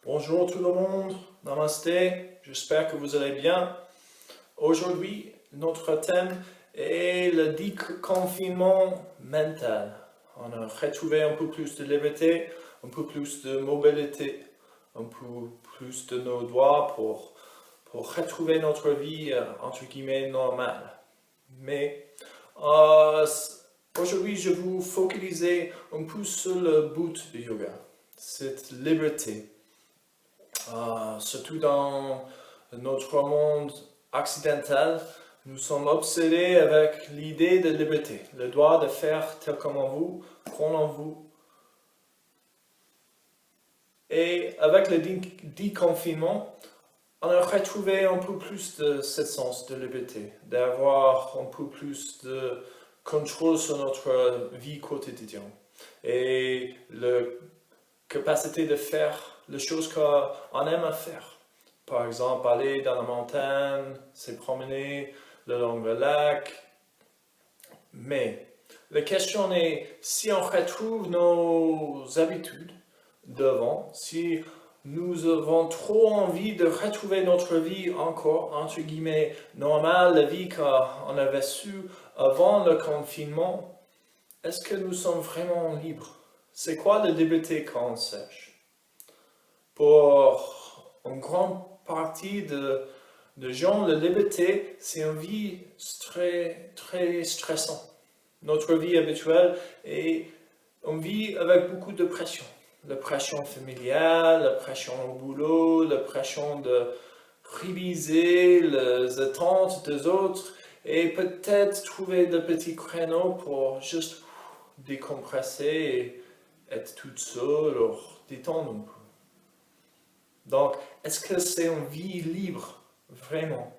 Bonjour tout le monde, namasté, j'espère que vous allez bien. Aujourd'hui, notre thème est le déconfinement mental. On a retrouvé un peu plus de liberté, un peu plus de mobilité, un peu plus de nos droits pour retrouver notre vie entre guillemets normale. Mais aujourd'hui, je vais vous focaliser un peu sur le but du yoga, cette liberté. Surtout dans notre monde occidental, nous sommes obsédés avec l'idée de liberté, le droit de faire tel comme on veut, qu'on en veut. Et avec le déconfinement, on a retrouvé un peu plus de ce sens de liberté, d'avoir un peu plus de contrôle sur notre vie quotidienne et la capacité de faire les choses qu'on aime faire. Par exemple, aller dans la montagne, se promener le long du lac. Mais la question est, si on retrouve nos habitudes d'avant, si nous avons trop envie de retrouver notre vie encore, entre guillemets, normale, la vie qu'on avait su avant le confinement, est-ce que nous sommes vraiment libres? C'est quoi la liberté qu'on cherche? Pour une grande partie de gens, la liberté, c'est une vie très stressante. Notre vie habituelle est une vie avec beaucoup de pression. La pression familiale, la pression au boulot, la pression de réaliser les attentes des autres et peut-être trouver de petits créneaux pour juste décompresser et être toute seule ou détendre un peu. Donc, est-ce que c'est une vie libre, vraiment?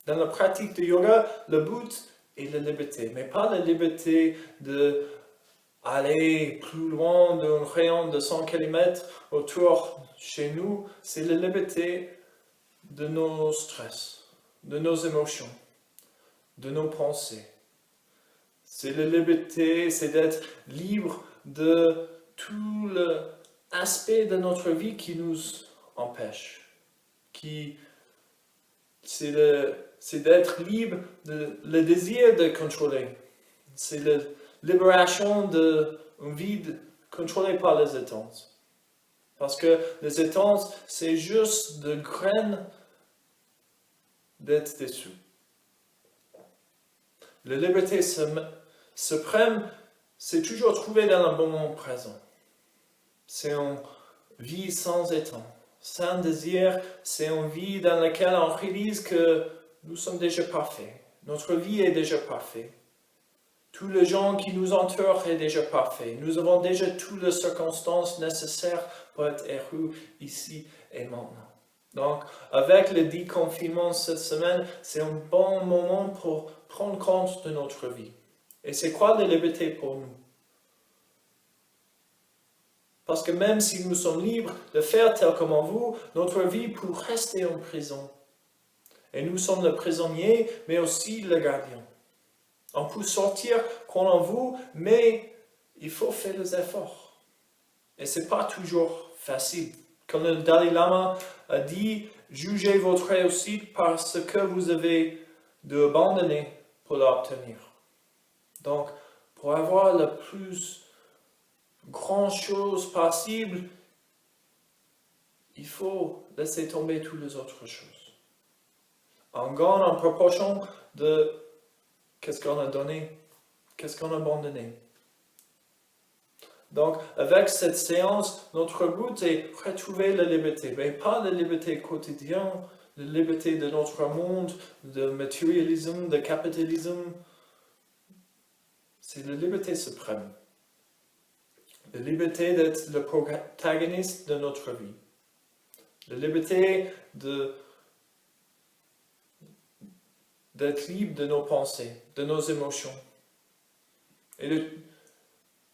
Dans la pratique de yoga, le but est la liberté, mais pas la liberté d'aller plus loin d'un rayon de 100 km autour chez nous, c'est la liberté de nos stress, de nos émotions, de nos pensées. C'est la liberté, c'est d'être libre de tout l'aspect de notre vie qui nous empêche. C'est d'être libre de le désir de contrôler. C'est la libération d'une vie contrôlée par les attentes. Parce que les attentes, c'est juste de graines d'être déçu. La liberté suprême, c'est toujours trouvé dans le moment présent. C'est une vie sans étang, sans désir, c'est une vie dans laquelle on réalise que nous sommes déjà parfaits. Notre vie est déjà parfaite. Tous les gens qui nous entourent est déjà parfait. Nous avons déjà toutes les circonstances nécessaires pour être heureux ici et maintenant. Donc, avec le déconfinement cette semaine, c'est un bon moment pour prendre compte de notre vie. Et c'est quoi la liberté pour nous? Parce que même si nous sommes libres de faire tel comme on veut, notre vie peut rester en prison. Et nous sommes le prisonnier, mais aussi le gardien. On peut sortir quand on veut, mais il faut faire des efforts. Et ce n'est pas toujours facile. Comme le Dalai Lama a dit, jugez votre réussite par ce que vous avez d'abandonner pour l'obtenir. Donc, pour avoir la plus grande chose possible, il faut laisser tomber toutes les autres choses. On gagne en proportion de qu'est-ce qu'on a donné, qu'est-ce qu'on a abandonné. Donc, avec cette séance, notre but est de retrouver la liberté, mais pas la liberté quotidienne, la liberté de notre monde, de matérialisme, de capitalisme. C'est la liberté suprême. La liberté d'être le protagoniste de notre vie. La liberté d'être libre de nos pensées, de nos émotions. Et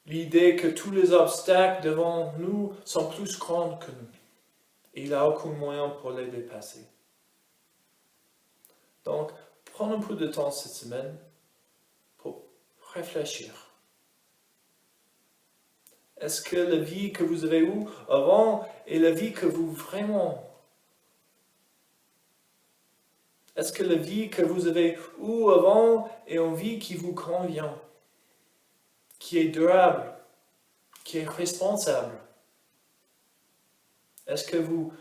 l'idée que tous les obstacles devant nous sont plus grands que nous. Et il n'y a aucun moyen pour les dépasser. Donc, prends un peu de temps cette semaine pour réfléchir. Est-ce que la vie que vous avez eue avant est la vie que vous vraiment? Est-ce que la vie que vous avez eue avant est une vie qui vous convient, qui est durable, qui est responsable? Est-ce que vous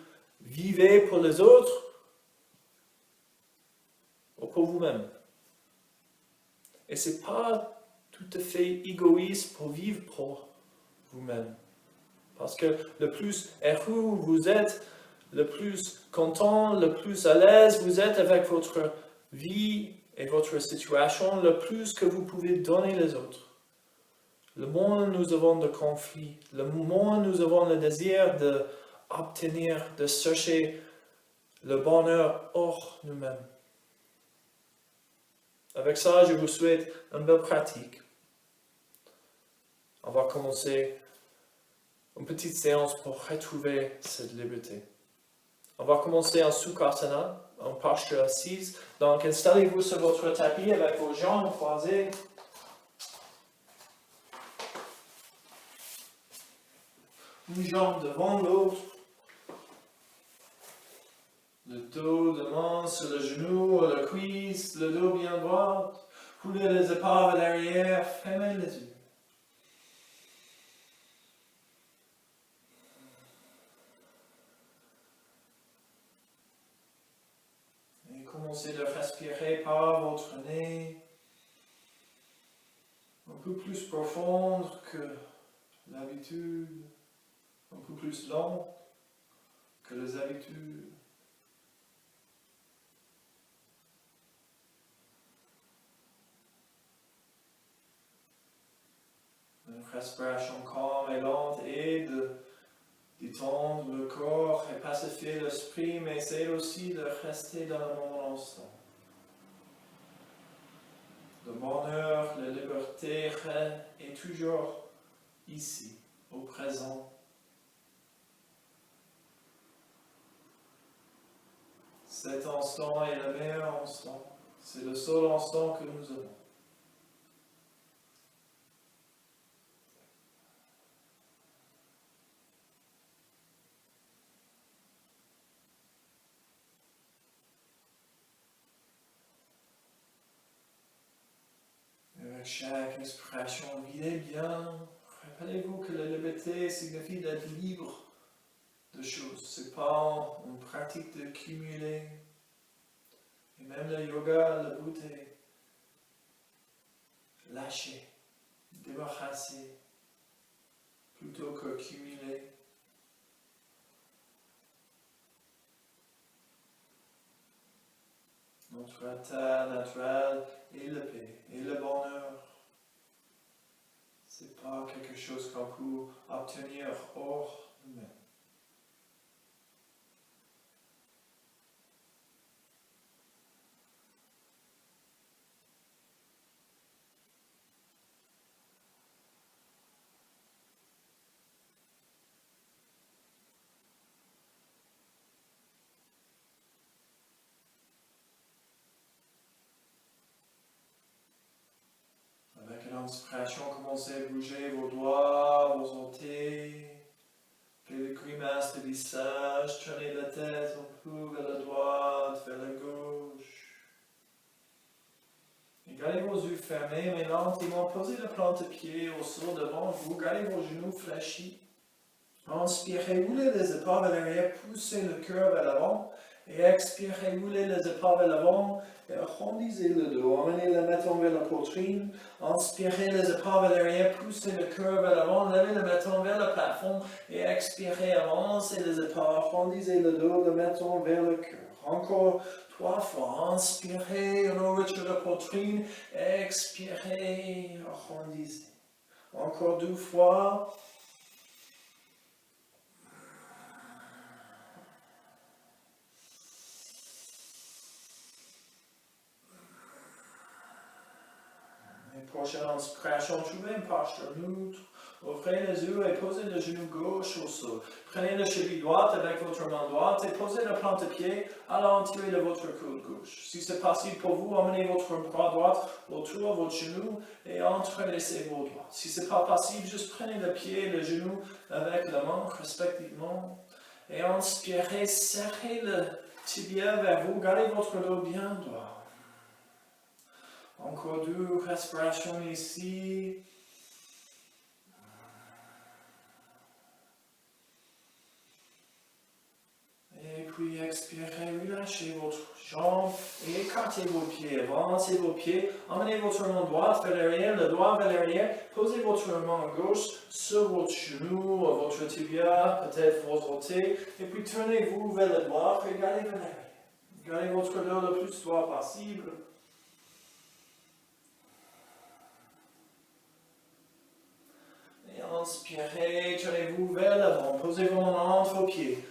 vivez pour les autres ou pour vous-même? Et ce n'est pas tout à fait égoïste pour vivre pour vous-même. Parce que le plus heureux vous êtes, le plus content, le plus à l'aise vous êtes avec votre vie et votre situation, le plus que vous pouvez donner les autres. Le moins nous avons de conflits, le moins nous avons le désir d'obtenir, de chercher le bonheur hors nous-mêmes. Avec ça, je vous souhaite une belle pratique. On va commencer une petite séance pour retrouver cette liberté. On va commencer en Sukhasana, en posture assise. Donc, installez-vous sur votre tapis avec vos jambes croisées. Une jambe devant l'autre. Le dos de main sur le genou, la cuisse, le dos bien droit. Coulez les épaules à l'arrière, fermez les yeux. Et commencez de respirer par votre nez. Un peu plus profonde que l'habitude. Un peu plus lent que les habitudes. Une respiration calme et lente aide de détendre le corps et pacifier l'esprit, mais c'est aussi de rester dans le moment instant. Le bonheur, la liberté est toujours ici, au présent. Cet instant est le meilleur instant. C'est le seul instant que nous avons. Avec chaque inspiration, videz bien. Rappelez-vous que la liberté signifie d'être libre de choses. Ce n'est pas une pratique de cumuler. Et même le yoga, le but est lâcher, débarrasser, plutôt que cumuler. Notre état naturel est la paix et le bonheur. Ce n'est pas quelque chose qu'on peut obtenir hors nous-mêmes. Avec l'inspiration, commencez à bouger vos doigts, vos orteils. Faites des grimaces de visage, tournez la tête un peu vers la droite, vers la gauche. Et gardez vos yeux fermés, mais lentement, posez la plante de pied au sol devant vous, gardez vos genoux fléchis. Inspirez, roulez les épaules vers l'arrière, poussez le cœur vers l'avant. Et expirez, roulez les épaules vers l'avant et arrondissez le dos. Emmenez le menton vers la poitrine. Inspirez les épaules vers l'arrière, poussez le cœur vers l'avant, levez le menton vers le plafond et expirez, avancez les épaules, arrondissez le dos, le menton vers le cœur. Encore 3 fois. Inspirez, ouverture de la poitrine. Expirez, arrondissez. Encore 2 fois. Prochaine inspiration, trouvez une posture neutre. Ouvrez les yeux et posez le genou gauche au sol. Prenez le cheville droite avec votre main droite et posez le plante-pied à l'entrée de votre coude gauche. Si c'est possible pour vous, emmenez votre bras droit autour de votre genou et entrelacez vos doigts. Si ce n'est pas possible, juste prenez le pied et le genou avec la main respectivement. Et inspirez, serrez le tibia vers vous, gardez votre dos bien droit. Encore deux respirations ici. Et puis expirez, relâchez votre jambe et écartez vos pieds, avancez vos pieds, emmenez votre main droite vers l'arrière, le doigt vers l'arrière, posez votre main gauche sur votre genou, votre tibia, peut-être votre côté, et puis tournez-vous vers le droit, regardez vers l'arrière. Gardez votre dos le plus droit possible. Et inspirez, tournez-vous vers l'avant, posez vos mains entre vos pieds.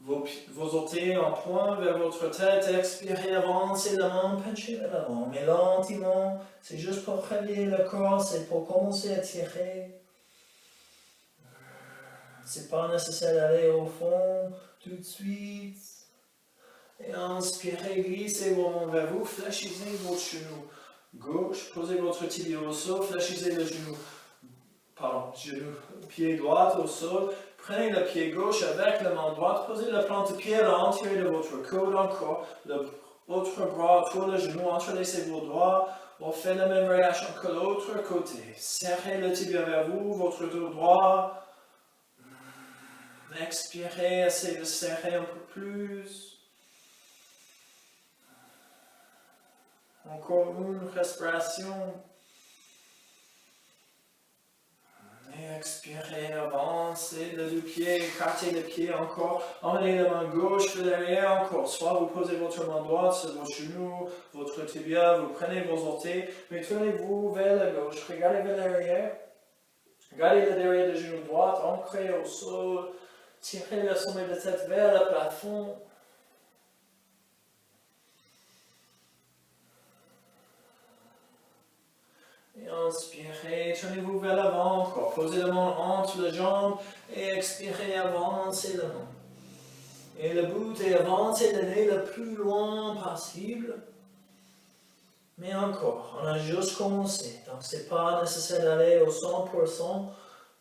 Vos orteils en point vers votre tête, expirez, avancez la main, penchez vers l'avant, mais lentement, c'est juste pour réveiller le corps, c'est pour commencer à tirer. C'est pas nécessaire d'aller au fond tout de suite. Et inspirez, glissez vos mains vers vous, fléchissez votre genou gauche, posez votre tibia au sol, fléchissez le genou, pied droit au sol. Prenez le pied gauche avec la main droite, posez le plante-pied à l'intérieur de votre coude encore, l'autre bras autour le genou, entrelacez vos doigts, on fait la même réaction que l'autre côté. Serrez le tibia vers vous, votre dos droit. Expirez, essayez de serrer un peu plus. Encore une respiration. Et expirez, avancez le deux pieds, écartez les pieds encore, emmenez la main gauche vers l'arrière encore. Soit vous posez votre main droite sur vos genoux, votre tibia, vous prenez vos orteils, mais tournez-vous vers la gauche, regardez vers l'arrière, gardez le derrière du genou droit, ancré au sol, tirez le sommet de la tête vers le plafond. Et inspirez, tournez-vous vers l'avant encore. Posez la main entre les jambes et expirez, avancez la main. Et le but est avancez le nez le plus loin possible. Mais encore, on a juste commencé. Donc ce n'est pas nécessaire d'aller au 100%.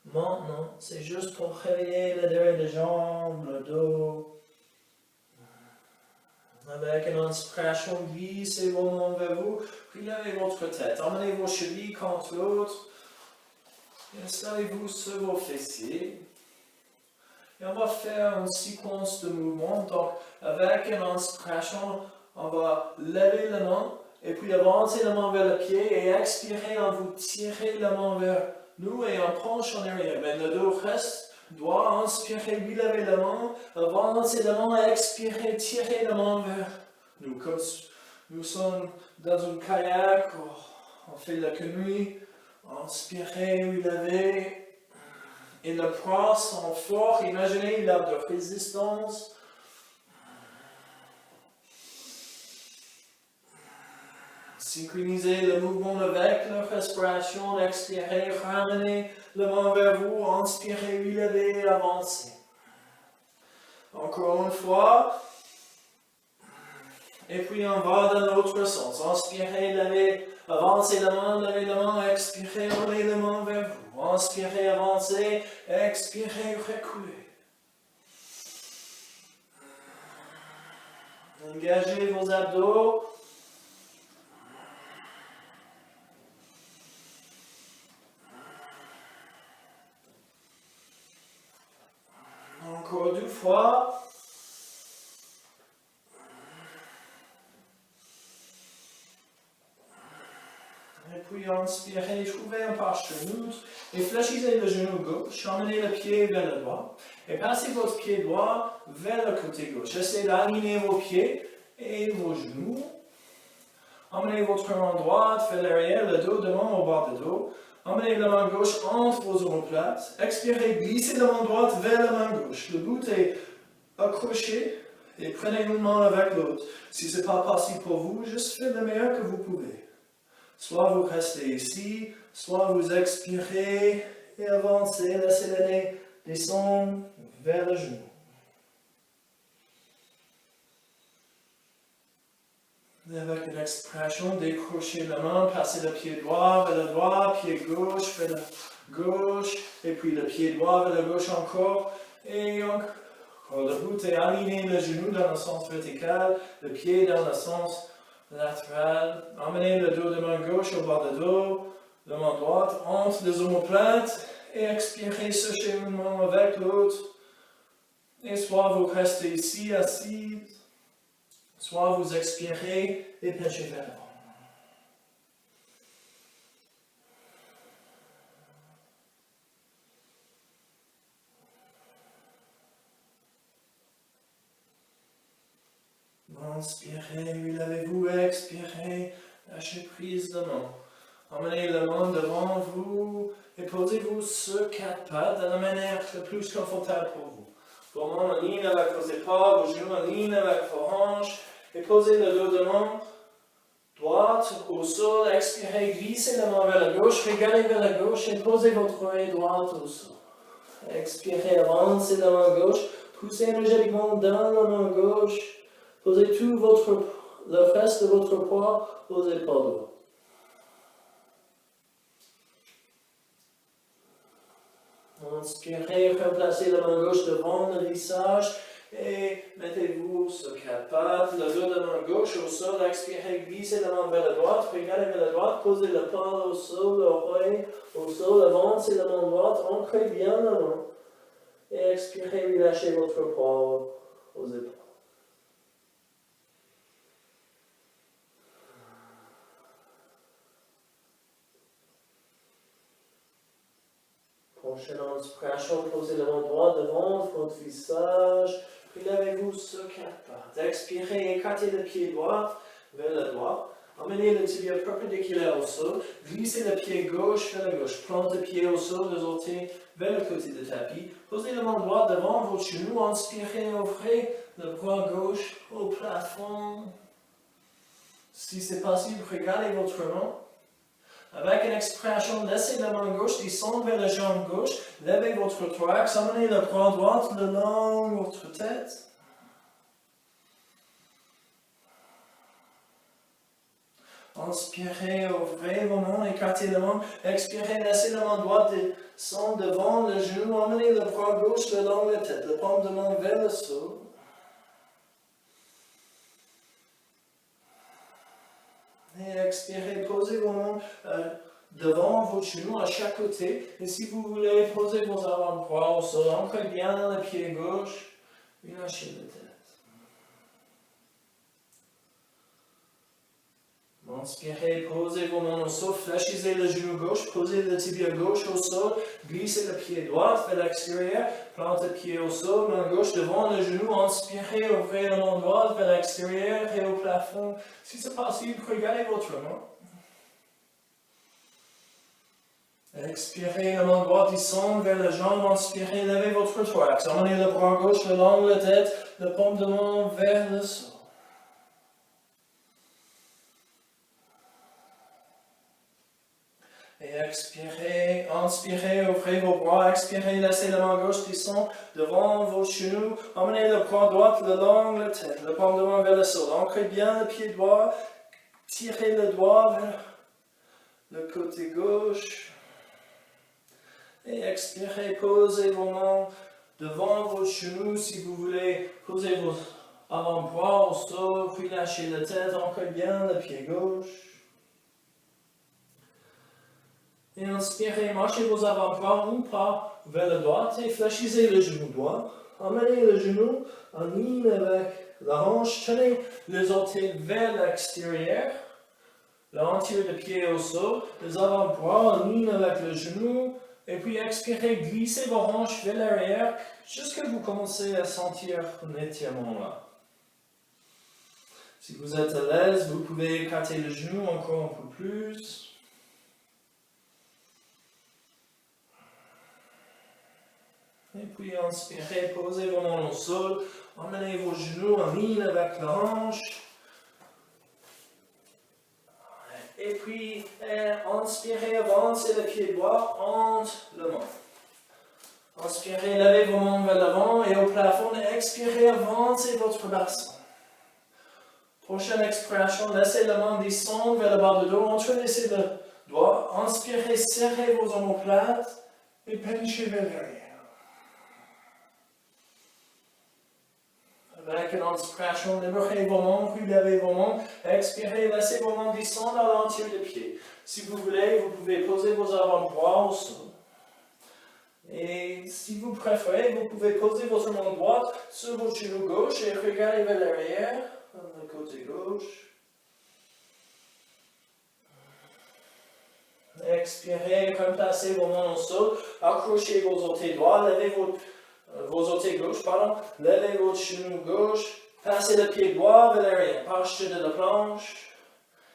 Maintenant, c'est juste pour réveiller le derrière des jambes, le dos. Avec une inspiration, glissez vos mains vers vous, puis levez votre tête. Emmenez vos chevilles contre l'autre. Installez-vous sur vos fessiers. Et on va faire une séquence de mouvements. Donc, avec une inspiration, on va lever la main, et puis avancer la main vers le pied, et expirer en vous tirez la main vers nous, et on penche en arrière. Mais le dos reste. Doit inspirer, lui lever la main, avancer la main, expirer, tirer la main vers nous. Comme nous sommes dans un kayak, on fait la canoë, inspirer, lui lever, et le poids sont forts, imaginez il a de résistance. Synchronisez le mouvement avec la respiration, expirez, ramenez la main vers vous, inspirez, lui lever, avancez. Encore une fois. Et puis on va dans l'autre sens. Inspirez, levez, avancez la main, expirez, emmenez la main vers vous. Inspirez, avancez, expirez, reculez. Engagez vos abdos. Encore deux fois. Et puis inspirez, trouvez un parchemin et fléchissez le genou gauche, emmenez le pied vers le droit et passez votre pied droit vers le côté gauche. Essayez d'aligner vos pieds et vos genoux. Emmenez votre main droite vers l'arrière, le dos devant au bas du dos. Emmenez la main gauche entre vos omoplates. Expirez, glissez la main droite vers la main gauche. Le but est accroché et prenez une main avec l'autre. Si ce n'est pas possible pour vous, juste faites le meilleur que vous pouvez. Soit vous restez ici, soit vous expirez et avancez, laissez le nez descendre vers le genou. Et avec une expiration, décrochez la main, passez le pied droit vers le droit, pied gauche vers le gauche, et puis le pied droit vers le gauche encore, et encore debout, et alignez le genou dans le sens vertical, le pied dans le sens latéral. Emmenez le dos de main gauche au bas de dos, la main droite entre les omoplates, et expirez ce cheminement avec l'autre. Et soit vous restez ici, assis, soit vous expirez et penchez vers l'avant. Inspirez, relevez-vous, expirez, lâchez prise de main. Emmenez la main devant vous et posez-vous sur quatre pattes de la manière la plus confortable pour vous. Vos mains en ligne avec vos épaules, vos genoux en ligne avec vos hanches, et posez le dos de main droite au sol, expirez, glissez la main vers la gauche, regardez vers la gauche et posez votre oreille droite au sol. Expirez, avancez la main gauche, poussez énergétiquement dans la main gauche. Posez tout le reste de votre poids aux épaules droites. Inspirez, remplacez la main gauche devant le visage et mettez-vous sur quatre pattes, le dos de la main gauche au sol, expirez, glissez la main vers la droite, regardez vers la droite, posez le pas au sol, l'oreille au sol, avancez la main droite, ancrez bien la main et expirez, relâchez votre poids aux épaules. Prochaine inspiration, posez la main droite devant votre visage, puis levez-vous sur quatre pattes. Expirez, écartez le pied droit vers le droit. Emmenez le tibia perpendiculaire au sol, glissez le pied gauche vers la gauche. Plantez le pied au sol, les orteils vers le côté du tapis. Posez la main droite devant votre genou, inspirez, ouvrez le bras gauche au plafond. Si c'est possible, regardez votre main. Avec une expiration, laissez la main gauche descendre vers la jambe gauche, levez votre thorax, emmenez le bras droit le long de votre tête. Inspirez, ouvrez vos mains, écartez la main, expirez, laissez la main droite descendre devant le genou, emmenez le bras gauche le long de la tête, le paume de main vers le sol. Et expirez, posez vos mains devant vos genoux à chaque côté. Et si vous voulez, posez vos avant-bras au sol, ancrez bien dans le pied gauche, et lâchez la tête. Inspirez, posez vos mains au sol, fléchissez le genou gauche, posez le tibia gauche au sol, glissez le pied droit vers l'extérieur, plantez le pied au sol, main gauche devant le genou, inspirez, ouvrez la main droite vers l'extérieur et au plafond. Si c'est possible, regardez votre main. Expirez, la main droite descend vers la jambe, inspirez, levez votre thorax, emmenez le bras gauche le long de la tête, le paume de main vers le sol. Et expirez, inspirez, ouvrez vos bras, expirez, laissez la main gauche descendre devant vos genoux, emmenez le bras droit le long de la tête, le paume de main vers le sol, ancrez bien le pied droit, tirez le doigt vers le côté gauche, et expirez, posez vos mains devant vos genoux si vous voulez, posez vos avant-bras au sol, puis lâchez la tête, ancrez bien le pied gauche. Et inspirez, marchez vos avant-bras un pas vers la droite et fléchissez le genou droit. Emmenez le genou en ligne avec la hanche, tenez les orteils vers l'extérieur, l'entier de pied au sol, les avant-bras en ligne avec le genou, et puis expirez, glissez vos hanches vers l'arrière jusqu'à ce que vous commencez à sentir un étirement là. Si vous êtes à l'aise, vous pouvez écarter le genou encore un peu plus. Et puis inspirez, posez vos mains au sol, emmenez vos genoux en ligne avec la hanche. Et puis, inspirez, avancez le pied droit entre le main. Inspirez, levez vos mains vers l'avant et au plafond. Expirez, avancez votre bassin. Prochaine expiration, laissez la main descendre vers le bas de dos. Entrelacez le doigt. Inspirez, serrez vos omoplates et penchez vers l'arrière. Avec une inspiration, libérez vos mains, puis levez vos mains. Expirez, laissez vos mains descendre à l'entier des pieds. Si vous voulez, vous pouvez poser vos avant-bras au sol. Et si vous préférez, vous pouvez poser votre main droite sur votre genou gauche et regarder vers l'arrière, le côté gauche. Expirez, remplacez vos mains au sol, accrochez vos orteils droits, levez vos orteils gauche, levez votre genou gauche, passez le pied droit vers l'arrière, posture de la planche.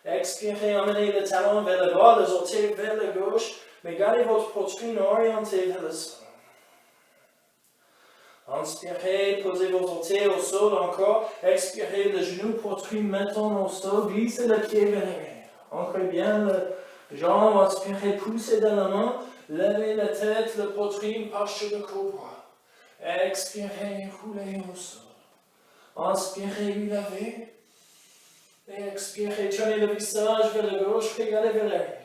Expirez, emmenez le talon vers le bas, les orteils vers la gauche, mais gardez votre poitrine orientée vers le sol. Inspirez, posez vos orteils au sol encore. Expirez, le genou, poitrine maintenant au sol, glissez le pied vers l'arrière. Ancrez bien les jambes, inspirez, poussez dans la main, levez la tête, la poitrine, posture de cobra. Expirez, roulez au sol. Inspirez, levez. Expirez, tournez le visage vers la gauche, regardez vers l'arrière.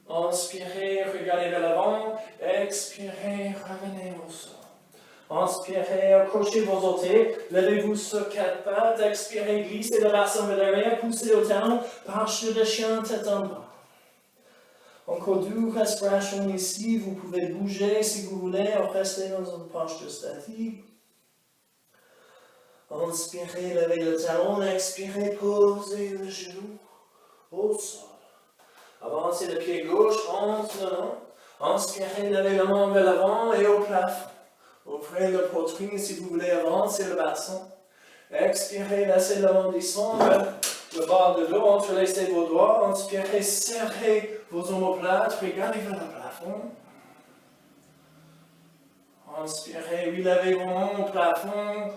Inspirez, regardez vers l'avant. Expirez, revenez au sol. Inspirez, accrochez vos orteils. Levez-vous sur quatre pattes. Expirez, glissez le bassin vers l'arrière. Poussez au talon. Posture de chien, tête en bas. Encore deux respirations ici. Vous pouvez bouger si vous voulez. Restez dans une posture statique. Inspirez, levez le talon. Expirez, posez le genou au sol. Avancez le pied gauche entre le main. Inspirez, levez la main vers l'avant et au plafond. Ouvrez la poitrine si vous voulez avancer le bassin. Expirez, laissez la main descendre vers le bas de dos. Entrelacez vos doigts. Inspirez, serrez vos omoplates. Regardez vers le plafond. Inspirez, levez vos mains au plafond.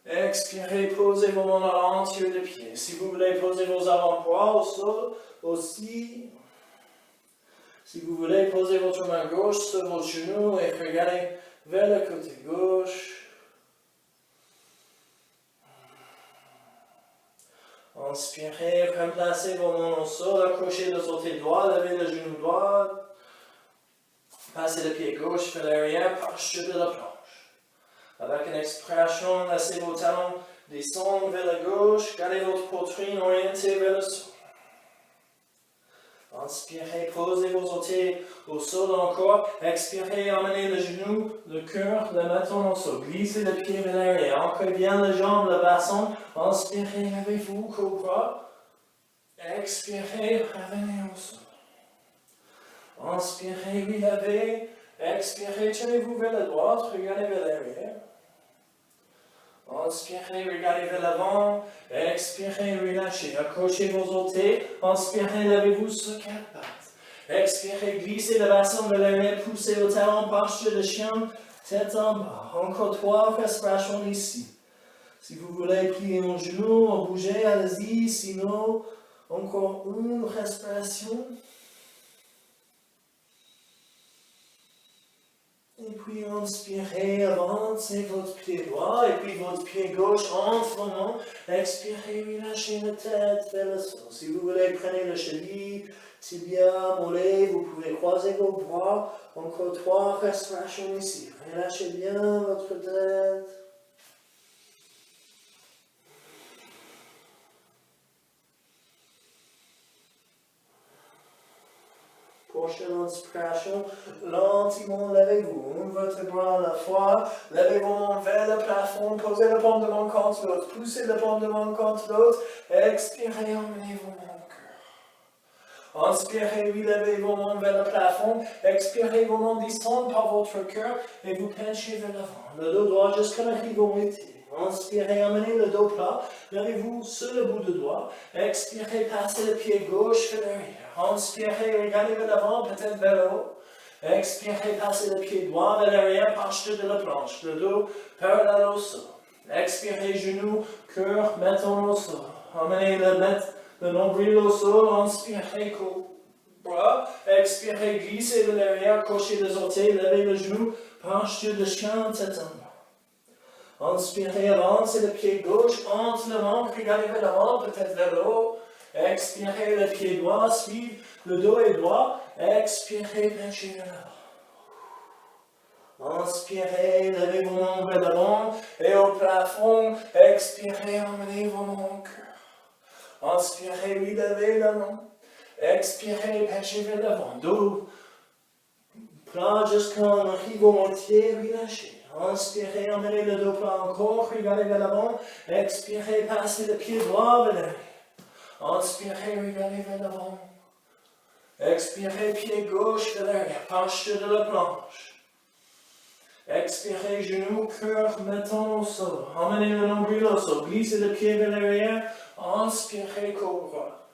Expirez, posez vos mains à l'entier des pieds. Si vous voulez poser vos avant-bras au sol aussi. Si vous voulez poser votre main gauche sur votre genou et regardez vers le côté gauche. Inspirez, remplacez vos mains au sol, accrochez les orteils droits, levez le genou droit. Passez le pied gauche vers l'arrière, posture de la planche. Avec une expiration, laissez vos talons descendre vers la gauche, gardez votre poitrine orientée vers le sol. Inspirez, posez vos orteils au sol encore. Expirez, emmenez le genou, le cœur, le menton au sol. Glissez le pied vers l'arrière. Ancrez bien les jambes, le bassin. Inspirez, levez-vous, cobra. Expirez, revenez au sol. Inspirez, levez. Expirez, tournez-vous vers la droite, regardez vers l'arrière. Inspirez, regardez vers l'avant. Expirez, relâchez. Accrochez vos orteils. Inspirez, levez-vous sur quatre pattes. Expirez, glissez le bassin vers l'arrière. Poussez au talon, posture de chien, tête en bas. Encore trois respirations ici. Si vous voulez plier mon genou, bouger, allez-y. Sinon, encore une respiration. Et puis inspirez, avancez votre pied droit et puis votre pied gauche entre vos mains. Expirez, relâchez la tête vers le sol. Si vous voulez, prenez le cheville, tibia, mollet, vous pouvez croiser vos bras. Encore trois respirations ici. Relâchez bien votre tête. Prochaine inspiration, lentement levez-vous, un vertèbre à la fois, levez vos mains vers le plafond, posez le paume de main contre l'autre, poussez le paume de main contre l'autre, expirez, emmenez vos mains au cœur. Inspirez, levez vos mains vers le plafond, expirez, vos mains descendent par votre cœur et vous penchez vers l'avant. Le dos droit jusqu'à la rivalité. Inspirez, emmenez le dos plat, levez-vous sur le bout de doigt, expirez, passez le pied gauche vers l'arrière. Inspirez, regardez vers l'avant, peut-être vers le haut. Expirez, passez le pied droit vers l'arrière, posture de la planche. Le dos parallèle au sol. Expirez, genoux, cœur, menton au sol. Emmenez le le nombril au sol, inspirez, cobra, expirez, glissez de l'arrière, crochet des orteils, levez le genou, posture de chien, tête en bas. Inspirez, avancez le pied gauche, entre le ventre, regardez vers l'avant, peut-être vers le haut. Expirez, le pied droit, suivez, le dos est droit, expirez, penchez vers l'avant. Inspirez, levez vos mains vers l'avant et au plafond. Expirez, emmenez vos mains au cœur. Inspirez, oui, levez la main. Expirez, penchez vers l'avant. Dos plat jusqu'à on arrive au moitié, relâchez. Inspirez, emmenez le dos plat encore, regardez vers l'avant. Expirez, passez le pied droit vers l'arrière. Inspirez, regardez vers l'avant. Expirez, pied gauche vers l'arrière, posture de la planche. Expirez, genoux, cœur, mettons au sol. Emmenez le nombril au sol. Glissez le pied vers l'arrière. Inspirez, cobra.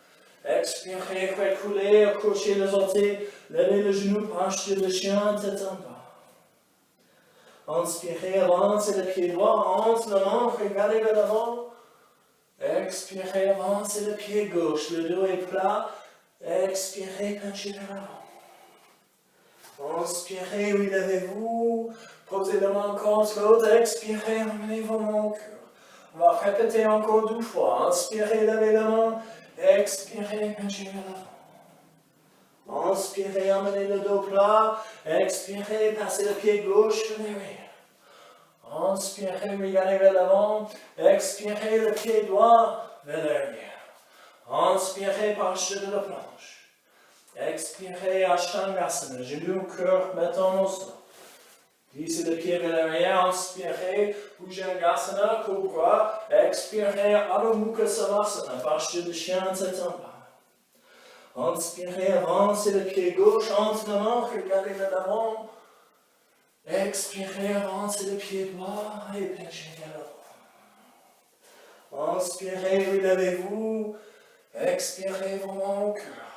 Expirez, reculez, accrochez les orteils. Levez le genou, posture de chien, tête en bas. Inspirez, avancez le pied droit, entre le ventre, regardez vers l'avant. Expirez, avancez le pied gauche. Le dos est plat. Expirez, penchez vers l'avant. Inspirez, oui, levez-vous. Posez la main contre l'autre, expirez, emmenez vos mains au cœur. On va répéter encore 2 fois. Inspirez, levez la main. Expirez, penchez vers l'avant. Inspirez, emmenez le dos plat. Expirez, passez le pied gauche vers l'arrière. Inspirez, regardez vers l'avant. Expirez, le pied droit vers l'arrière. Inspirez, posture de la planche. Expirez, Ashtangasana. Genoux, cœur, mettons au sol. Glissez le pied vers l'arrière, inspirez, Bhujangasana, cobra, expirez, Adho Mukha Savasana, posture de chien, tête en bas. Inspirez, avancez le pied gauche, entre la main, regardez vers l'avant. Expirez, avancez le pied droit et penchez vers l'avant. Inspirez, relevez-vous, expirez vos mains au cœur.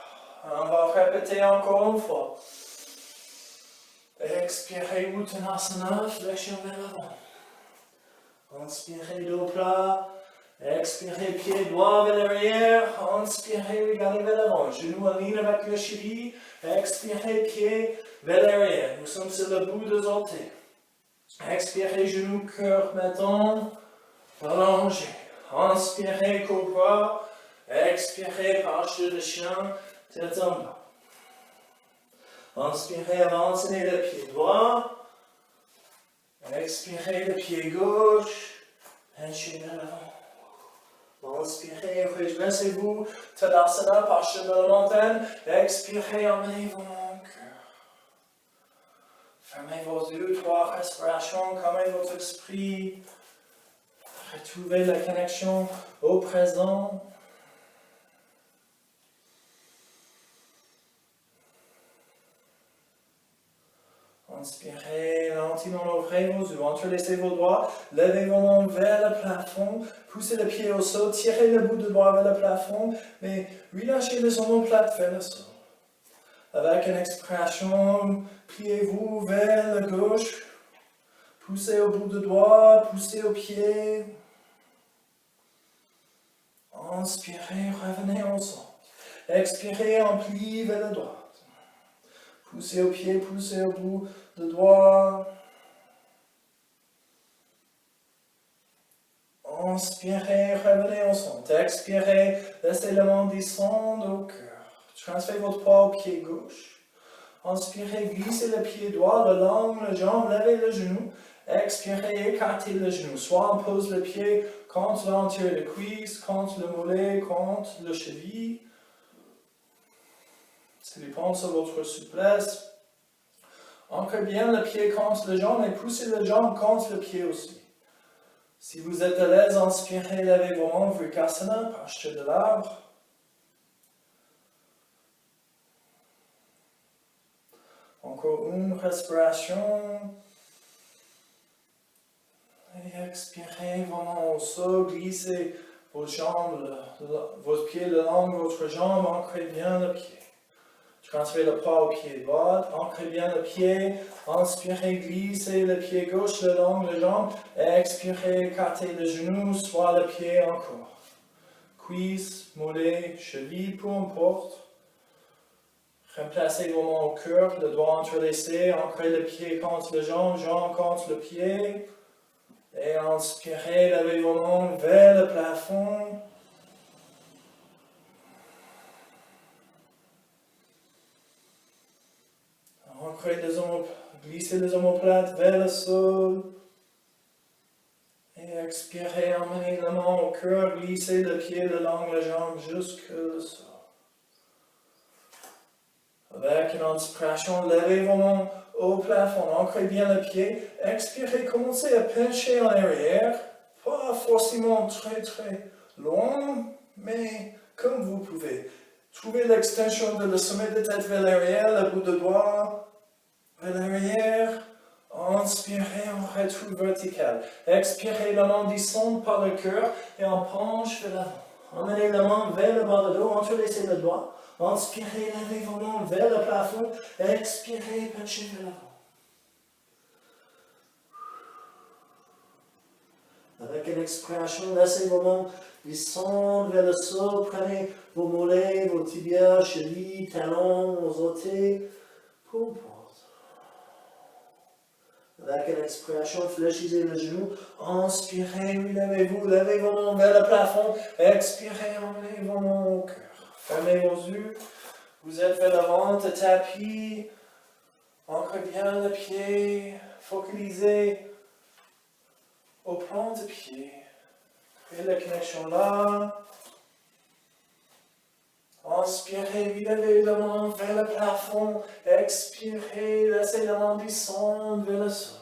On va répéter encore une fois. Expirez, Uttanasana, flexion vers l'avant. Inspirez, dos plat. Expirez, pied droit vers l'arrière. Inspirez, regardez vers l'avant. Genou en ligne avec le cheville. Expirez, pied vers l'arrière. Nous sommes sur le bout des orteils. Expirez, genou, cœur, mettons. Allongez. Inspirez, cobra. Expirez, posture de chien, tête en bas. Inspirez, avancez le pied droit. Expirez le pied gauche. Penchez vers l'avant. Inspirez, redressez-vous. Tadasana, posture de la montagne. Expirez, emmenez vos mains au cœur. Fermez vos yeux, 3 respirations, calmez votre esprit. Retrouvez la connexion au présent. Inspirez lentement, ouvrez vos yeux, entrelacez vos doigts, levez vos mains vers le plafond, poussez le pied au sol, tirez le bout de doigt vers le plafond, mais relâchez les omoplates vers le sol. Avec une expiration, pliez-vous vers la gauche, poussez au bout de doigt, poussez au pied. Inspirez, revenez au centre. Expirez, on plie vers la droite. Poussez au pied, poussez au bout de doigt. Inspirez, revenez au centre. Expirez, laissez le main descendre au cœur. Transférez votre poids au pied gauche. Inspirez, glissez le pied droit, le long, la jambe, levez le genou. Expirez, écartez le genou. Soit on pose le pied contre l'entier de cuisse, contre le mollet, contre le cheville. Ça dépend de votre souplesse. Ancrez bien le pied contre la jambe et poussez la jambe contre le pied aussi. Si vous êtes à l'aise, inspirez, levez vos mains, Vrikasana, posture de l'arbre. Encore une respiration. Et expirez, vos mains au sol, glissez vos jambes, votre pied le long de votre jambe, ancrez bien le pied. Transférez le poids au pied droit, ancrez bien le pied, inspirez, glissez le pied gauche le long de la jambe, expirez, écartez le genou, soit le pied encore. cuisses, mollets, chevilles, peu importe. Remplacez vraiment au cœur, le doigt entrelacé, ancrez le pied contre la jambe, jambe contre le pied. Et inspirez, levez vos mains vers le plafond. Ancrez les omoplates, glissez les omoplates vers le sol. Et expirez, emmenez la main au cœur, glissez le pied le long de la jambe jusqu'au sol. Avec une inspiration, levez vos mains au plafond, ancrez bien le pied, expirez, commencez à pencher en arrière, pas forcément très loin, mais comme vous pouvez. Trouvez l'extension de le sommet de tête vers l'arrière, le bout de doigt vers l'arrière. Inspirez en retour vertical. Expirez, la main descend par le cœur et on penche vers l'avant. Emmenez la main vers le bas de dos, entrelacez le doigt. Inspirez, levez vos mains vers le plafond. Expirez, penchez vers l'avant. Avec une expiration, laissez vos mains descendre vers le sol. Prenez vos mollets, vos tibias, chevilles, talons, vos orteils. Peu importe. Avec une expiration, fléchissez le genou. Inspirez, levez-vous, levez vos mains vers le plafond. Expirez, emmenez vos mains au cœur. Fermez vos yeux. Vous êtes vers l'avant, le tapis. Ancrez bien le pied. Focalisez au plan de pied. Créez la connexion là. Inspirez, levez la main vers le plafond. Expirez, laissez la main descendre vers le sol.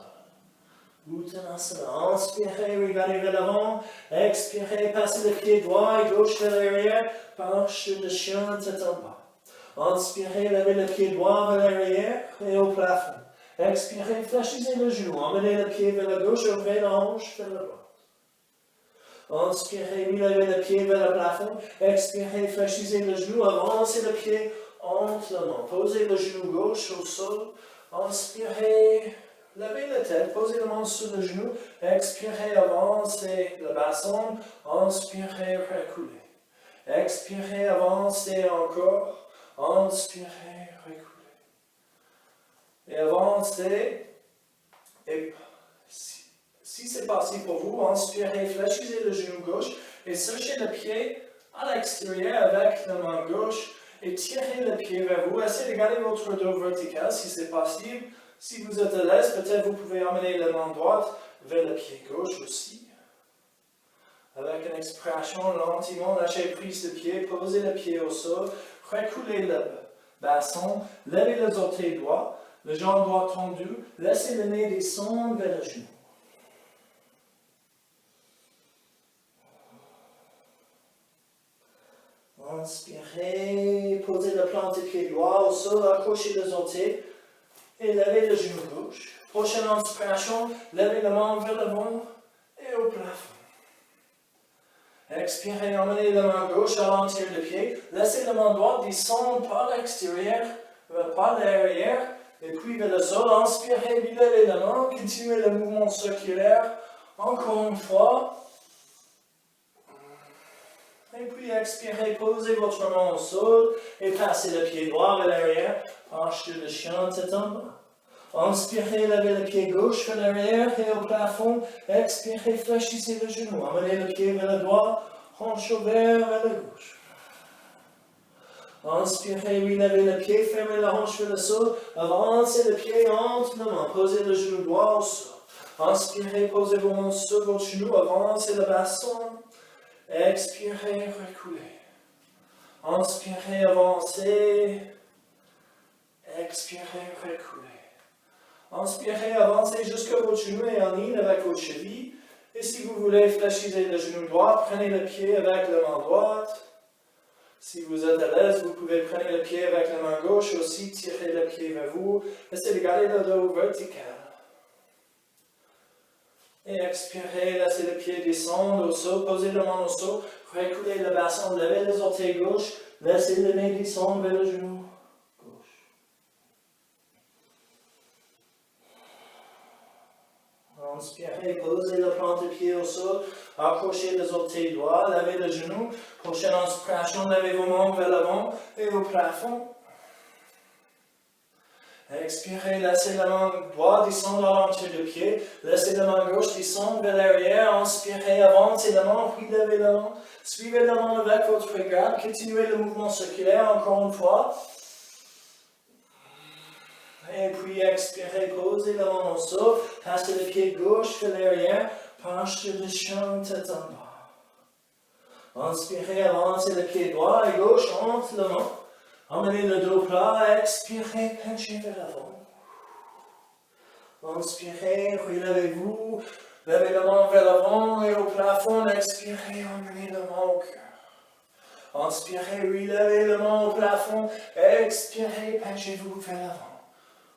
Uttanasana. Inspirez, regardez vers l'avant. Expirez, passez le pied droit et gauche vers l'arrière. Marche de chien, tête en bas. Inspirez, levez le pied droit vers l'arrière et au plafond. Expirez, fléchissez le genou. Emmenez le pied vers la gauche, ouvrez la hanche vers la droite. Inspirez, levez le pied vers le plafond. Expirez, fléchissez le genou. Avancez le pied entre la main. Posez le genou gauche au sol. Inspirez. Levez la tête, posez la main sur le genou, expirez, avancez le bassin, inspirez, reculez. Expirez, avancez encore, inspirez, reculez. Et avancez, et si c'est possible pour vous, inspirez, fléchissez le genou gauche et cherchez le pied à l'extérieur avec la main gauche et tirez le pied vers vous. Essayez de garder votre dos vertical si c'est possible. Si vous êtes à l'aise, peut-être vous pouvez amener la main droite vers le pied gauche aussi. Avec une expiration, lentement, lâchez prise de pied, posez le pied au sol, reculez le bassin, levez les orteils droits, le jambe droit tendu, laissez le nez descendre vers le genou. Inspirez, posez le plan des pieds droits au sol, accrochez les orteils. Et levez le genou gauche. Prochaine inspiration, levez la main vers l'avant et au plafond. Expirez, emmenez la main gauche à l'entier du pied. Laissez la main droite descendre par l'extérieur, par l'arrière, et puis vers le sol. Inspirez, levez la main, continuez le mouvement circulaire. Encore une fois. Et puis expirez, posez votre main au sol et passez le pied droit vers l'arrière. Marche de chien, tête en bas. Inspirez, levez le pied gauche vers l'arrière et au plafond. Expirez, fléchissez le genou. Amenez le pied vers le droit, hanche ouverte vers la gauche. Inspirez, levez le pied, fermez la hanche vers le sol. Avancez le pied entre les mains. Posez le genou droit au sol. Inspirez, posez vos mains sur votre genou. Avancez le bassin. Expirez, reculez. Inspirez, avancez. Expirez, reculez. Inspirez, avancez jusqu'à votre genou et en ligne avec votre cheville. Et si vous voulez, fléchissez le genou droit, prenez le pied avec la main droite. Si vous êtes à l'aise, vous pouvez prendre le pied avec la main gauche aussi, tirez le pied vers vous. Essayez de garder le dos vertical. Et expirez, laissez le pied descendre au sol, posez la main au sol, reculez le bassin, levez les orteils gauche, laissez le nez descendre vers le genou gauche. Inspirez, posez le plante-pied au sol, accrochez les orteils droits, lavez le genou. Prochaine inspiration, levez vos mains vers l'avant et au plafond. Expirez, laissez la main droite descendre à l'entier du pied. Laissez la main gauche descendre vers l'arrière. Inspirez, avancez la main, puis levez la main. Suivez la main avec votre regard. Continuez le mouvement circulaire encore une fois. Et puis expirez, posez la main au sol. Passez le pied gauche vers l'arrière. Penche de chien, tête en bas. Inspirez, avancez le pied droit et gauche entre la main. Emmenez le dos plat, expirez, penchez vers l'avant. Inspirez, relevez-vous, levez la main vers l'avant et au plafond, expirez, emmenez la main au cœur. Inspirez, relevez la main au plafond, expirez, penchez-vous vers l'avant.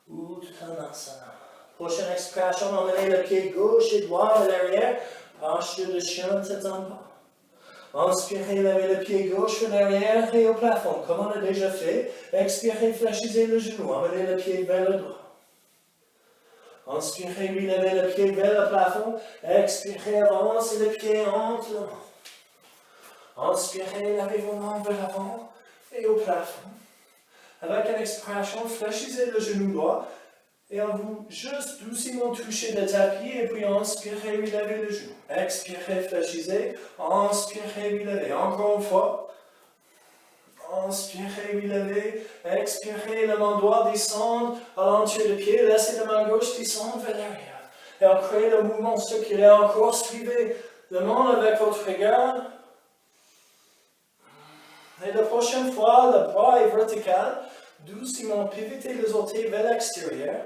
Uttanasana. Prochaine expiration, emmenez le pied gauche et droit vers l'arrière, posture de chien, tête en bas. Inspirez, levez le pied gauche vers l'arrière et au plafond, comme on a déjà fait. Expirez, fléchissez le genou, emmenez le pied vers le droit. Inspirez, levez le pied vers le plafond. Expirez, avancez le pied entre les mains. Inspirez, levez vos mains vers l'avant et au plafond. Avec une expiration, fléchissez le genou droit et on vous juste doucement toucher le tapis et puis inspirez, relevez le genou. Expirez, fléchissez. Inspirez, relevez. Encore une fois. Inspirez, relevez. Expirez, la main droite descend à l'entier du pied. Laissez la main gauche descendre vers l'arrière. Et on crée le mouvement circulaire encore. Suivez la main avec votre regard. Et la prochaine fois, le bras est vertical. Doucement, pivotez les orteils vers l'extérieur.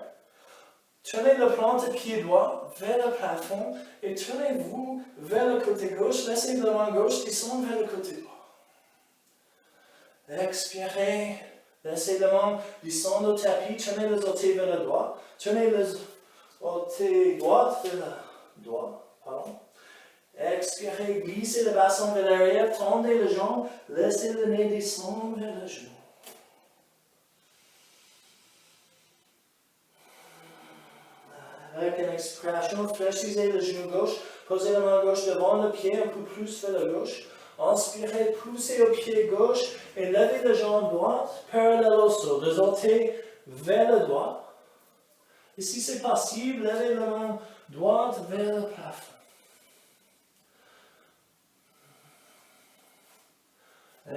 Tenez le plante-pied droit vers le plafond et tournez-vous vers le côté gauche. Laissez la main gauche descendre vers le côté droit. Expirez. Laissez la main descendre au tapis. Tenez les orteils vers le droit. Tenez les orteils droits vers le droit. Expirez. Glissez le bassin vers l'arrière. Tendez les jambes. Laissez le nez descendre vers le genou. Avec une expiration, fléchissez le genou gauche, posez la main gauche devant le pied, un peu plus vers la gauche. Inspirez, poussez au pied gauche et levez la jambe droite, parallèle au sol, les orteils vers le droit. Et si c'est possible, levez la main droite vers le plafond.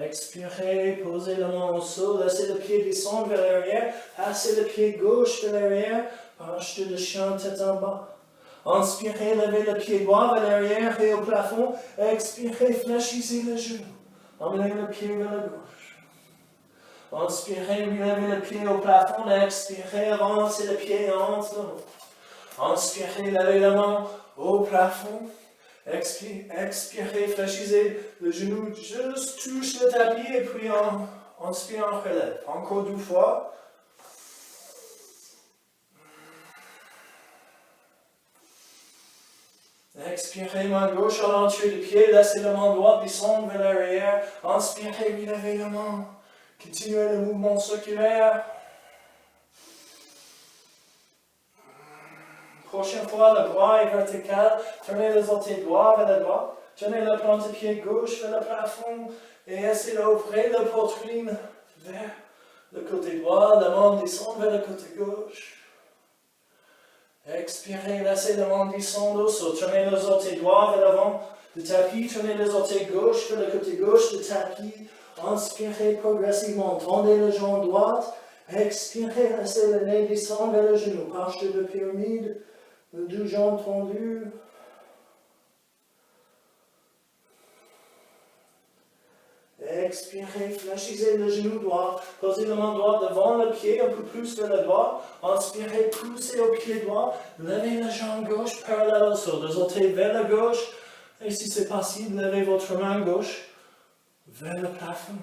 Expirez, posez la main au sol, laissez le pied descendre vers l'arrière, passez le pied gauche vers l'arrière, posture de chien, tête en bas. Inspirez, levez le pied droit vers l'arrière et au plafond. Expirez, fléchissez le genou. Emmenez le pied vers la gauche. Inspirez, levez le pied au plafond. Expirez, avancez le pied entre les mains. Inspirez, levez la main au plafond. Expirez, fléchissez le genou, juste touche le tapis et puis inspire, on relève. Encore 2 fois. Expirez, main gauche à l'entrée du pied, laissez la main droite descendre vers l'arrière. Inspirez, relevez la main. Continuez le mouvement circulaire. Prochaine fois, le bras est vertical. Tournez les orteils droits vers le droit. Tenez le plante-pied gauche vers le plafond. Et essayez d'ouvrir la poitrine vers le côté droit. La main descend vers le côté gauche. Expirez, laissez la main descendre au sol. Tournez les orteils droits vers l'avant du tapis. Tournez les orteils gauche vers le côté gauche du tapis. Inspirez progressivement. Tendez la jambe droite. Expirez, laissez le nez descendre vers le genou. Posture de pyramide. Les 2 jambes tendues. Expirez, fléchissez le genou droit. Posez la main droite devant le pied, un peu plus vers le droit. Inspirez, poussez au pied droit. Levez la jambe gauche parallèle au sol. Les orteils vers la gauche. Et si c'est possible, levez votre main gauche vers le plafond.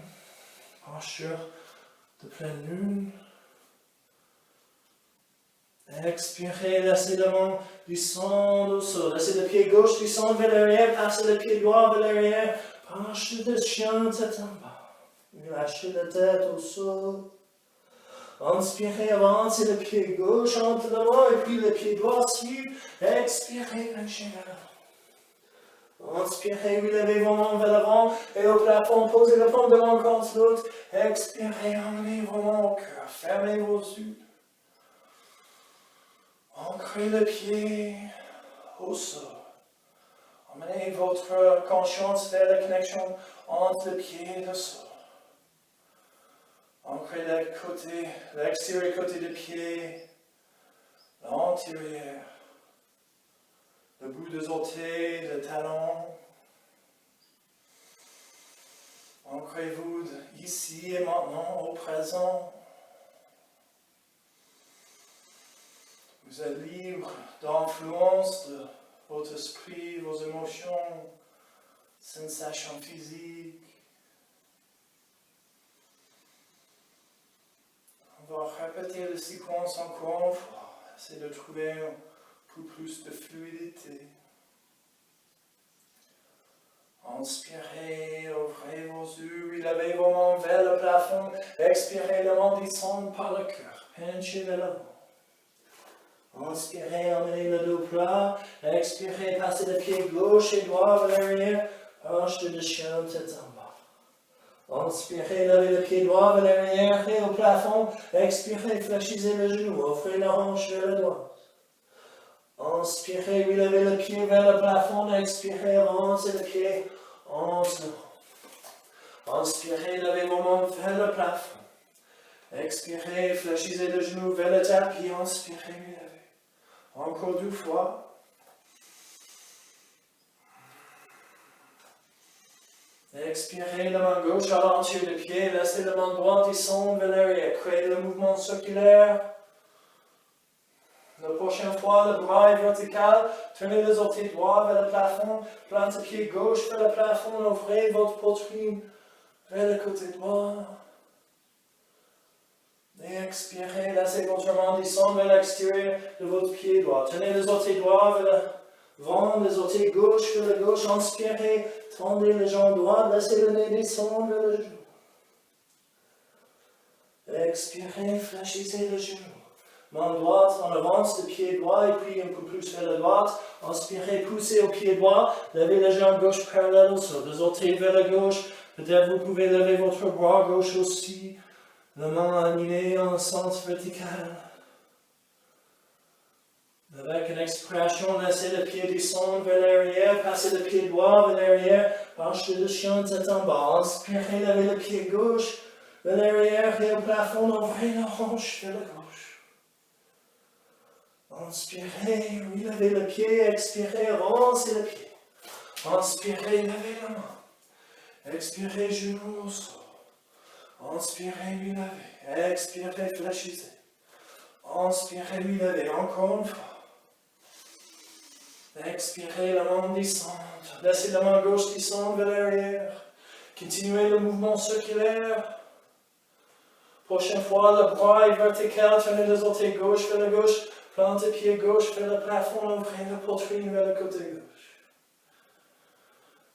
Posture de pleine lune. Expirez, laissez la main descendre au sol. Laissez le pied gauche descendre vers l'arrière. Passez le pied droit vers l'arrière. Penche de chien, tête en bas. Lâchez la tête au sol. Inspirez, avancez le pied gauche entre le main et puis le pied droit suit. Expirez, penchez vers l'avant. Inspirez, relevez vos mains vers l'avant et au plafond, posez le paume de l'un contre l'autre. Expirez, emmenez vos mains au cœur, fermez vos yeux. Ancrez le pied au sol. Emmenez votre conscience vers la connexion entre le pied et le sol. Ancrez l'extérieur côté du pied, l'intérieur, le bout des orteils, le talon. Ancrez-vous ici et maintenant, au présent. Vous êtes libre d'influence de votre esprit, vos émotions, sensations physiques. On va répéter la séquence encore une fois. Essayez de trouver un peu plus de fluidité. Inspirez, ouvrez vos yeux, relevez vos mains vers le plafond. Expirez, les mains descendent par le cœur. Penchez vers l'avant. Inspirez, emmenez le dos plat. Expirez, passez le pied gauche et droit vers l'arrière. Hanche de chien, tête en bas. Inspirez, levez le pied droit vers l'arrière et au plafond. Expirez, fléchissez le genou. Offrez la hanche vers le droit. Inspirez, relevez le pied vers le plafond. Expirez, avancez le pied en dessous. Inspirez, levez vos mains vers le plafond. Expirez, fléchissez le genou vers le tapis. Inspirez, relevez. Encore 2 fois. Expirez la main gauche à l'entier du pied. Laissez la main droite descendre vers l'arrière. Créez le mouvement circulaire. La prochaine fois, le bras est vertical. Tournez les orteils droits vers le plafond. Plantez le pied gauche vers le plafond. Ouvrez votre poitrine vers le côté droit. Et expirez, laissez votre main descendre vers l'extérieur de votre pied droit. Tenez les orteils droits vers le vent, les orteils gauche vers la gauche. Inspirez, tendez les jambes droites, laissez le nez descendre vers le genou. Expirez, fléchissez le genou. Main droite, on avance le pied droit et puis un peu plus vers la droite. Inspirez, poussez au pied droit, levez la jambe gauche parallèle au sol. Les orteils vers la gauche. Peut-être vous pouvez lever votre bras gauche aussi. La main alignée en sens vertical. Avec une expiration, laissez le pied descendre vers l'arrière, passez le pied droit vers l'arrière, hanche de chien, tête en bas. Inspirez, levez le pied gauche vers l'arrière et au plafond, ouvrez la hanche vers la gauche. Inspirez, relevez le pied, expirez, avancez le pied. Inspirez, levez la main. Expirez, genou au sol. Inspirez, relevez. Expirez, fléchissez. Inspirez, relevez. Encore une fois. Expirez, la main descend. Laissez la main gauche descendre vers l'arrière. Continuez le mouvement circulaire. Prochaine fois, le bras est vertical. Tournez les orteils gauche vers la gauche. Plantez le pied gauche vers le plafond. Ouvrez la poitrine vers le côté gauche.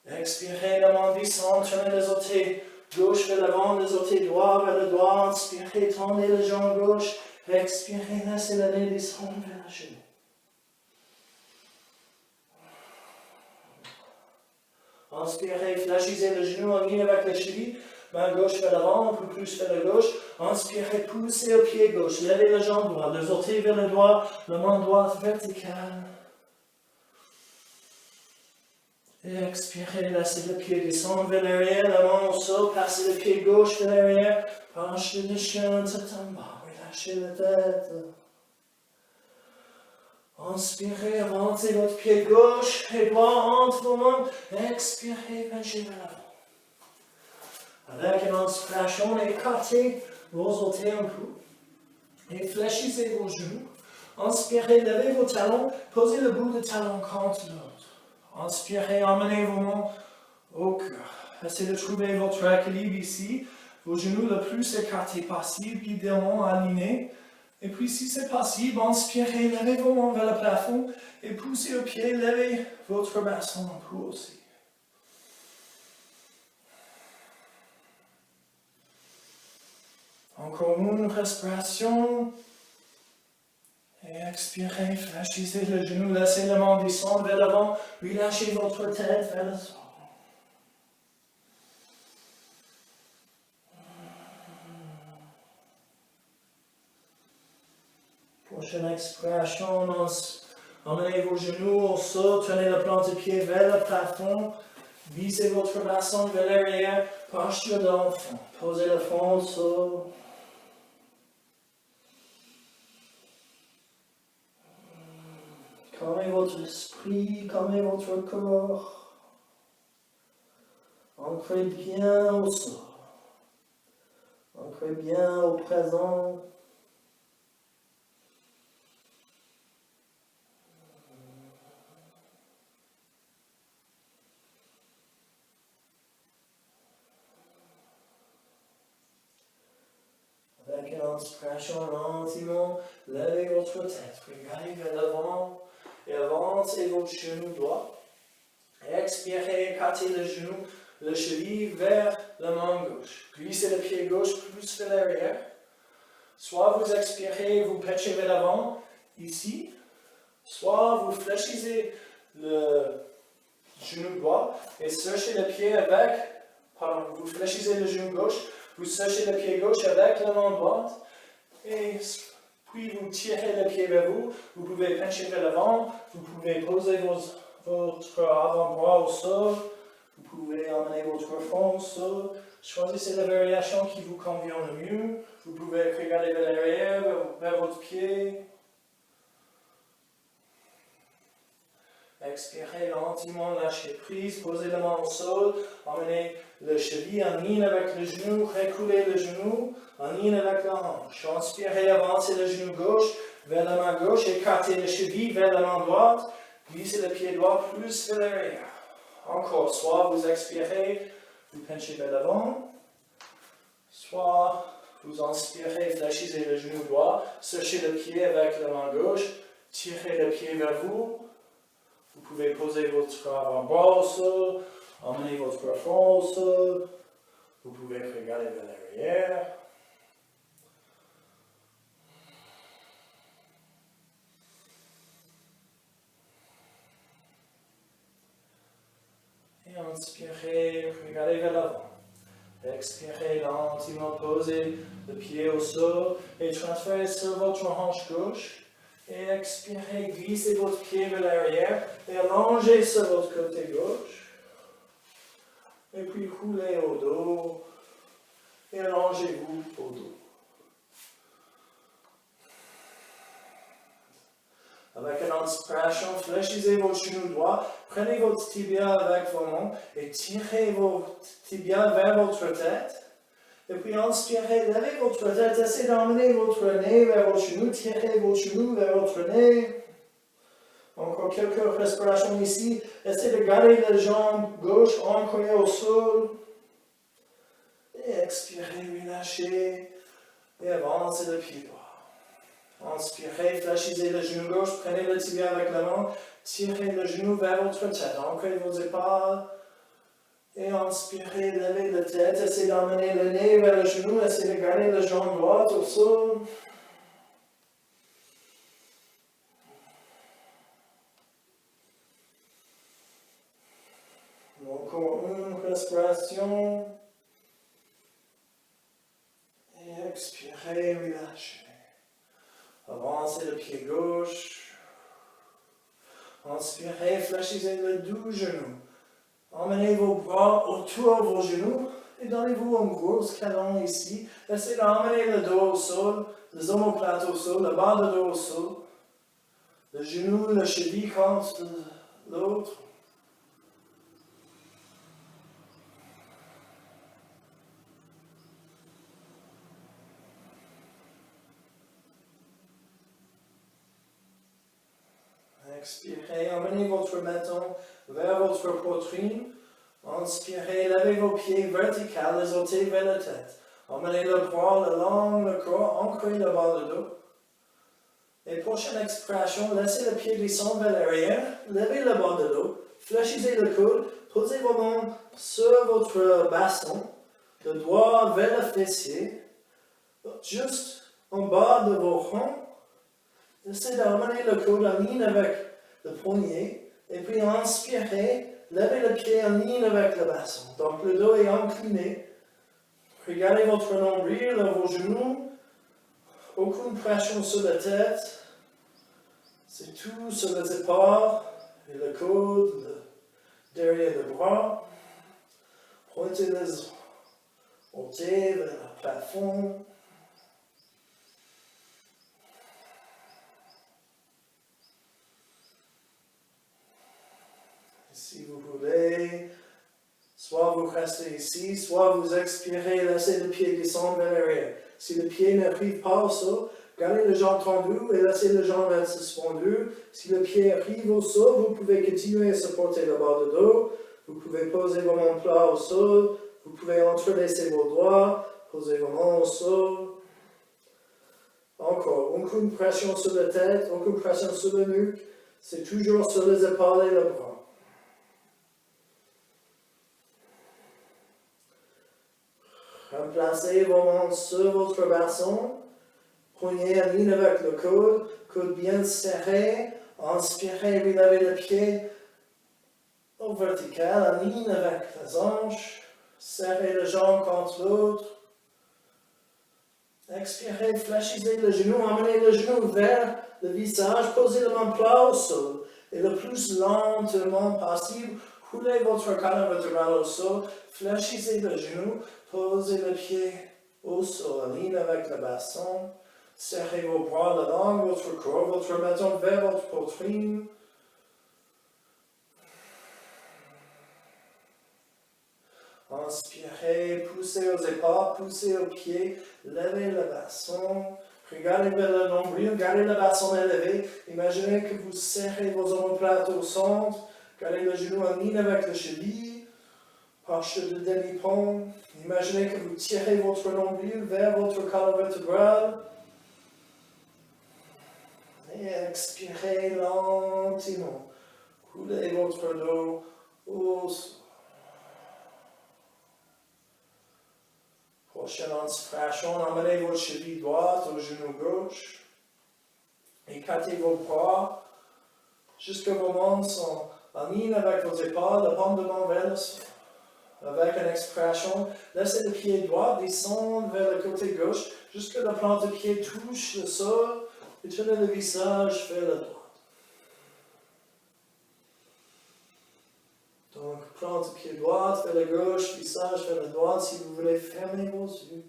Expirez, la main descend. Tournez les orteils gauche vers l'avant, les orteils droits vers le droit. Inspirez, tendez les jambes gauche. Expirez, laissez le nez descendre vers le genou. Inspirez, fléchissez le genou en ligne avec la cheville. Main gauche vers l'avant, un peu plus vers la gauche. Inspirez, poussez au pied gauche. Levez la jambe droite, les orteils vers le droit, la main droite verticale. Et expirez, laissez le pied descendre vers l'arrière, la main au sol, passez le pied gauche vers l'arrière, penchez le chien tête en bas, relâchez la tête. Inspirez, avancez votre pied gauche et droit entre vos mains. Expirez, penchez vers l'avant. Avec une inspiration, écartez vos orteils un peu et fléchissez vos genoux. Inspirez, levez vos talons, posez le bout du talon contre l'autre. Inspirez, emmenez vos mains au cœur. Essayez de trouver votre équilibre ici. Vos genoux le plus écartés possible, idéalement alignés. Et puis si c'est possible, inspirez, levez vos mains vers le plafond et poussez au pied, levez votre bassin un peu aussi. Encore une respiration. Et expirez, fléchissez le genou, laissez la main descendre vers l'avant, relâchez votre tête vers le sol. Prochaine expiration, emmenez vos genoux au sol, tenez la plante de pied vers le plafond, visez votre bassin vers l'arrière, posture d'enfant, posez le front au sol. Calmez votre esprit, calmez votre corps. Ancrez bien au sol. Ancrez bien au présent. Avec une inspiration lentement, levez votre tête, regardez vers l'avant. Et avancez votre genou droit. Et expirez, écartez le genou, le cheville vers la main gauche. Glissez le pied gauche plus vers l'arrière. Soit vous expirez, vous péchez vers l'avant, ici. Soit vous fléchissez le genou droit et cherchez le pied avec, pardon, vous fléchissez le genou gauche, vous cherchez le pied gauche avec la main droite. Et puis vous tirez le pied vers vous, vous pouvez pencher vers l'avant, vous pouvez poser votre avant-bras au sol, vous pouvez emmener votre front au sol, choisissez la variation qui vous convient le mieux, vous pouvez regarder vers l'arrière, vers votre pied. Expirez lentement, lâchez prise, posez la main au sol, emmenez le cheville en ligne avec le genou, reculez le genou en ligne avec la hanche. Inspirez, avancez le genou gauche vers la main gauche, écartez le cheville vers la main droite, glissez le pied droit plus vers l'arrière. Encore, soit vous expirez, vous penchez vers l'avant, soit vous inspirez, fléchissez le genou droit, cherchez le pied avec la main gauche, tirez le pied vers vous. Vous pouvez poser votre avant-bras au sol, emmener votre front au sol. Vous pouvez regarder vers l'arrière. Et inspirez, regardez vers l'avant. Expirez lentement, posez le pied au sol et transférez sur votre hanche gauche. Et expirez, glissez votre pied vers l'arrière et allongez sur votre côté gauche. Et puis roulez au dos et allongez-vous au dos. Avec une inspiration, fléchissez votre genou droit, prenez votre tibia avec vos mains et tirez votre tibia vers votre tête. Et puis inspirez, levez votre tête, essayez d'emmener votre nez vers votre genou, tirez votre genou vers votre nez. Encore quelques respirations ici. Essayez de garder la jambe gauche ancrée au sol. Et expirez, relâchez. Et avancez le pied droit. Inspirez, fléchissez le genou gauche, prenez le tibia avec la main, tirez le genou vers votre tête, ancrez vos épaules. Et inspirez, levez la tête, essayez d'emmener le nez vers le genou, essayez de garder la jambe droite au sol. Encore une respiration. Et expirez, relâchez. Avancez le pied gauche. Inspirez, fléchissez le doux genou. Emmenez vos bras autour de vos genoux et donnez-vous un gros câlin ici. Essayez d'emmener le dos au sol, les omoplates au sol, le bas de dos au sol. Le genou, le cheville contre l'autre. Expirez, emmenez votre menton vers votre poitrine. Inspirez, levez vos pieds verticaux, les orteils vers la tête. Emmenez le bras le long le corps, ancrez le bas du dos. Et prochaine expiration, laissez le pied descendre vers l'arrière, levez le bas du dos, fléchissez le coude, posez vos mains sur votre bassin, le doigt vers le fessier. juste en bas de vos rangs. Essayez d'amener le coude en ligne avec le poignet. Et puis inspirez, levez le pied en ligne avec le bassin. Donc le dos est incliné. Regardez votre nombril, vos genoux. Aucune pression sur la tête. C'est tout sur les épaules et le coude, derrière le bras. Pointez les orteils vers le plafond. Si vous voulez, soit vous restez ici, soit vous expirez, laissez le pied descendre vers l'arrière. Si le pied n'arrive pas au sol, gardez le jambe tendue et laissez le jambe être suspendu. Si le pied arrive au sol, vous pouvez continuer à supporter le bas de dos. Vous pouvez poser vos mains plats au sol. Vous pouvez entrelacer vos doigts, poser vos mains au sol. Encore, aucune pression sur la tête, aucune pression sur la nuque. C'est toujours sur les épaules et le bras. Remplacez vos mains sur votre bassin. Poignée en ligne avec le coude bien serré. Inspirez, relevez le pied au vertical, en ligne avec les hanches. Serrez les jambes contre l'autre. Expirez, fléchissez le genou, amenez le genou vers le visage, posez le main plat au sol. Et le plus lentement possible, roulez votre colonne vertébrale au sol, fléchissez le genou, posez le pied au sol, en ligne avec le bassin. Serrez vos bras le long de votre corps, votre menton vers votre poitrine. Inspirez, poussez aux épaules, poussez aux pieds, levez le bassin. Regardez vers le nombril, gardez le bassin élevé. Imaginez que vous serrez vos omoplates au centre. Gardez le genou en ligne avec le cheville. Posture de demi-pont. Imaginez que vous tirez votre nombril vers votre colonne vertébrale. Et expirez lentement. Coulez votre dos au sol. Prochaine inspiration, emmenez votre cheville droite au genou gauche. Écartez vos bras jusque vos mains sont en ligne avec vos épaules, le paume de main vers le sol. Avec une expiration, laissez le pied droit descendre vers le côté gauche jusque la plante de pied touche le sol et tournez le visage vers la droite. Donc, plante pied droit vers la gauche, visage vers la droite, si vous voulez fermer vos yeux.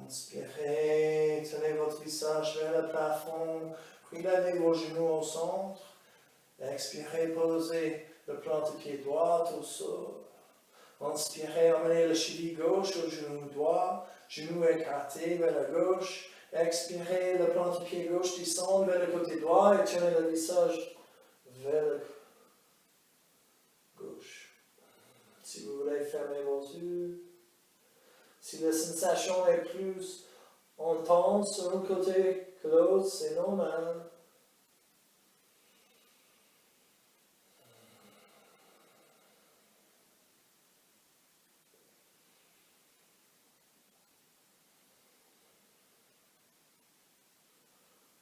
Inspirez, tenez votre visage vers le plafond, puis levez vos genoux au centre. Expirez, posez le plante pied droit au sol. Inspirez, emmenez le cheville gauche au genou droit, genou écarté vers la gauche. Expirez, le plante-pied gauche descend vers le côté droit et tournez le visage vers le gauche. Si vous voulez fermer vos yeux. Si la sensation est plus intense sur un côté que l'autre, c'est normal.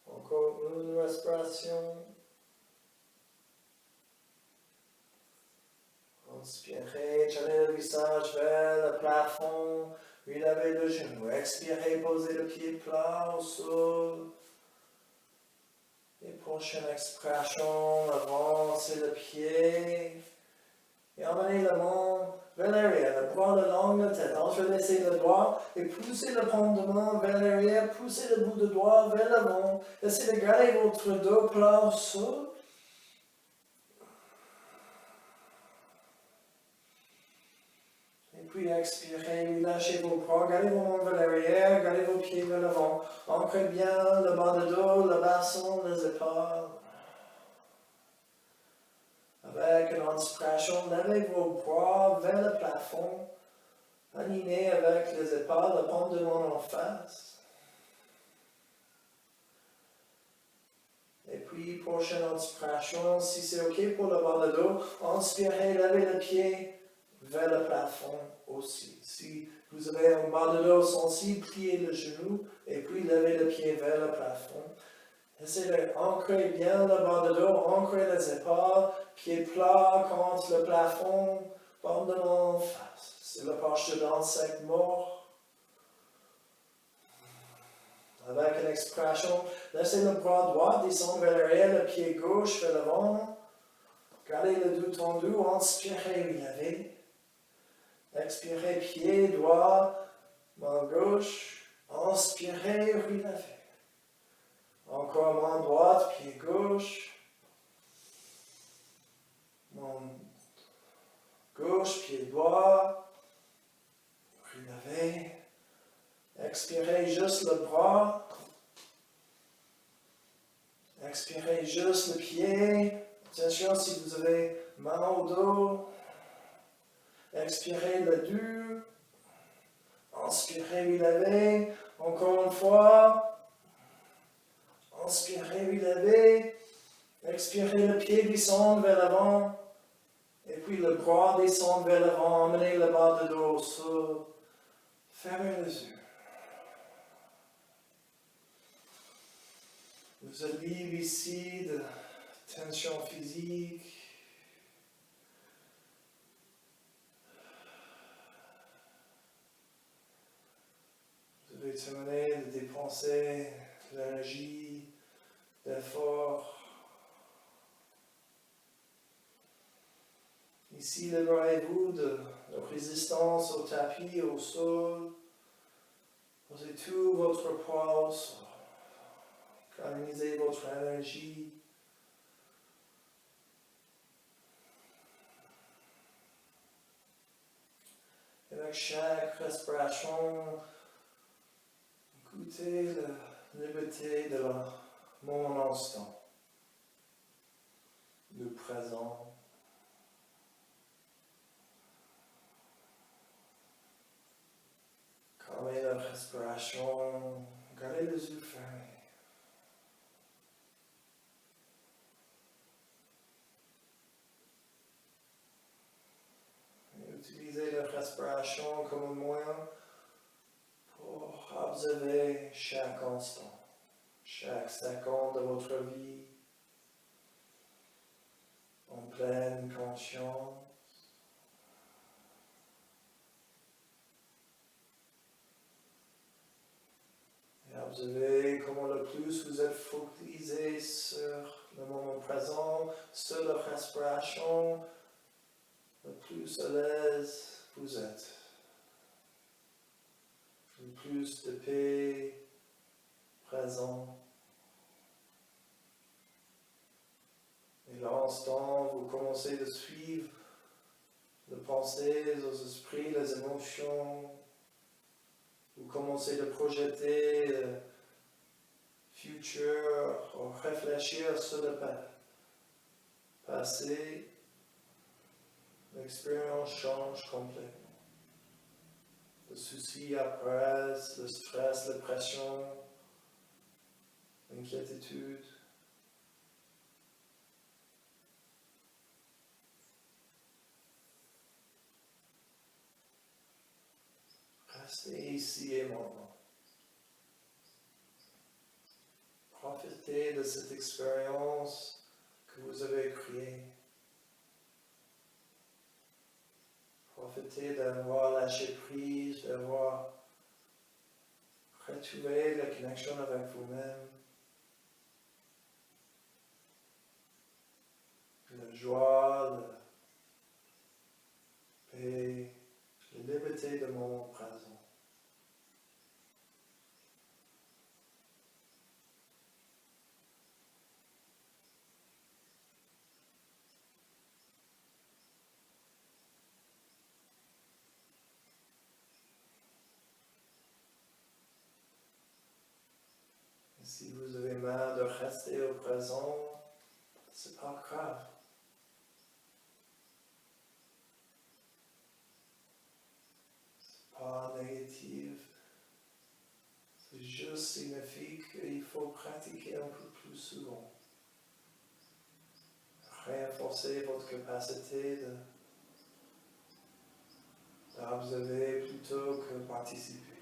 Encore une respiration. Inspirez, tournez le visage vers le plafond, relevez le genou. Expirez, posez le pied plat au sol. Et prochaine expiration, avancez le pied. Et emmenez la main vers l'arrière, le bras le long de la tête. Entrelacez le doigt et poussez le paume de main vers l'arrière, poussez le bout de doigt vers l'avant. Essayez de garder votre dos plat au sol. Et puis expirez, relâchez vos bras, gardez vos mains vers l'arrière, gardez vos pieds vers l'avant. Ancrez bien le bas de dos, le bassin, les épaules. Avec une inspiration, levez vos bras vers le plafond, alignez avec les épaules, le paume de main en face. puis, prochaine inspiration, si c'est ok pour le bas de dos, inspirez, levez le pied vers le plafond aussi. Si vous avez un bas de dos sensible, pliez le genou et puis levez le pied vers le plafond. Essayez d'ancrer bien le bas de dos, ancrer les épaules, pied plat contre le plafond, paume de main en face. C'est la posture d'insecte mort. Avec une expiration, laissez le bras droit descendre vers l'arrière, le pied gauche vers l'avant. Gardez le dos tendu, inspirez, relevez. Expirez, pied droit, main gauche. Inspirez, relevez. Encore main droite, pied gauche. Main gauche, pied droit. Relevez. Expirez juste le bras. Expirez juste le pied. Attention si vous avez main au dos. Expirez le dos. Inspirez, relevez. Encore une fois. Inspirez, relevez. Expirez, le pied descend vers l'avant. Et puis le bras descend vers l'avant. Emmenez le bas de dos au sol. Fermez les yeux. Vous êtes libre ici de tension physique. Vous devez terminer de dépenser de l'énergie, d'effort. Ici, libérez-vous de résistance au tapis, au sol. Posez tout votre poids au sol. Canalisez votre énergie. Avec chaque respiration, écoutez la liberté de mon instant, le présent. Calmez la respiration, gardez les yeux fermés. Utilisez la respiration comme un moyen pour observer chaque instant, chaque seconde de votre vie en pleine conscience. Et observez comment le plus vous êtes focalisé sur le moment présent, sur la respiration, le plus à l'aise vous êtes. Le plus de paix présent. Et l'instant, vous commencez de suivre les pensées, les esprits, les émotions. Vous commencez de projeter le futur, réfléchir sur le passé. L'expérience change complètement. Le souci apparaissent, le stress, la pression, l'inquiétude. Restez ici et maintenant. Profitez de cette expérience que vous avez créée. Profitez d'avoir lâché prise, d'avoir retrouvé la connexion avec vous-même. La joie, la paix, la liberté de moment présent. Et si vous avez mal de rester au présent, c'est pas grave. Pas négative. C'est juste signifie qu'il faut pratiquer un peu plus souvent. renforcer votre capacité d'observer plutôt que participer,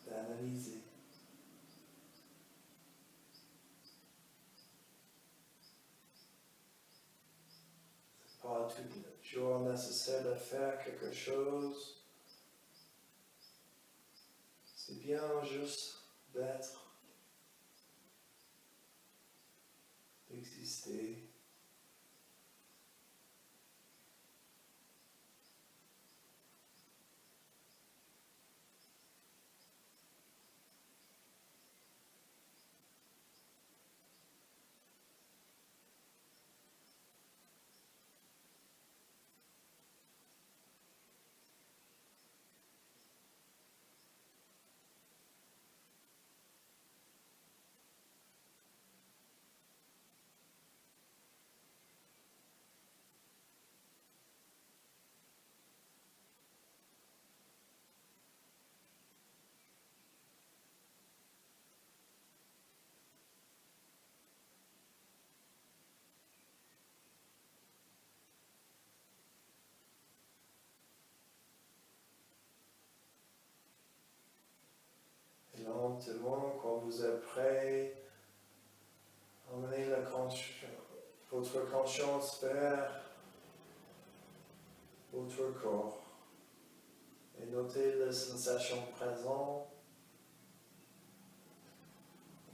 d'analyser. C'est pas toujours nécessaire de faire quelque chose. C'est bien juste d'être, d'exister. Et lentement, quand vous êtes prêt, emmenez votre conscience vers votre corps et notez les sensations présentes.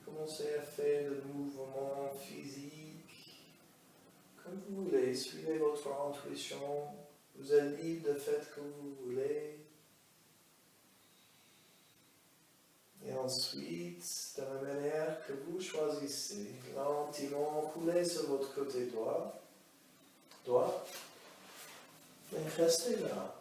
Commencez à faire le mouvement physique comme vous voulez. Suivez votre intuition. Vous êtes libre de faire ce que vous voulez. Et ensuite, de la manière que vous choisissez, lentement coulez sur votre côté droit, et restez là.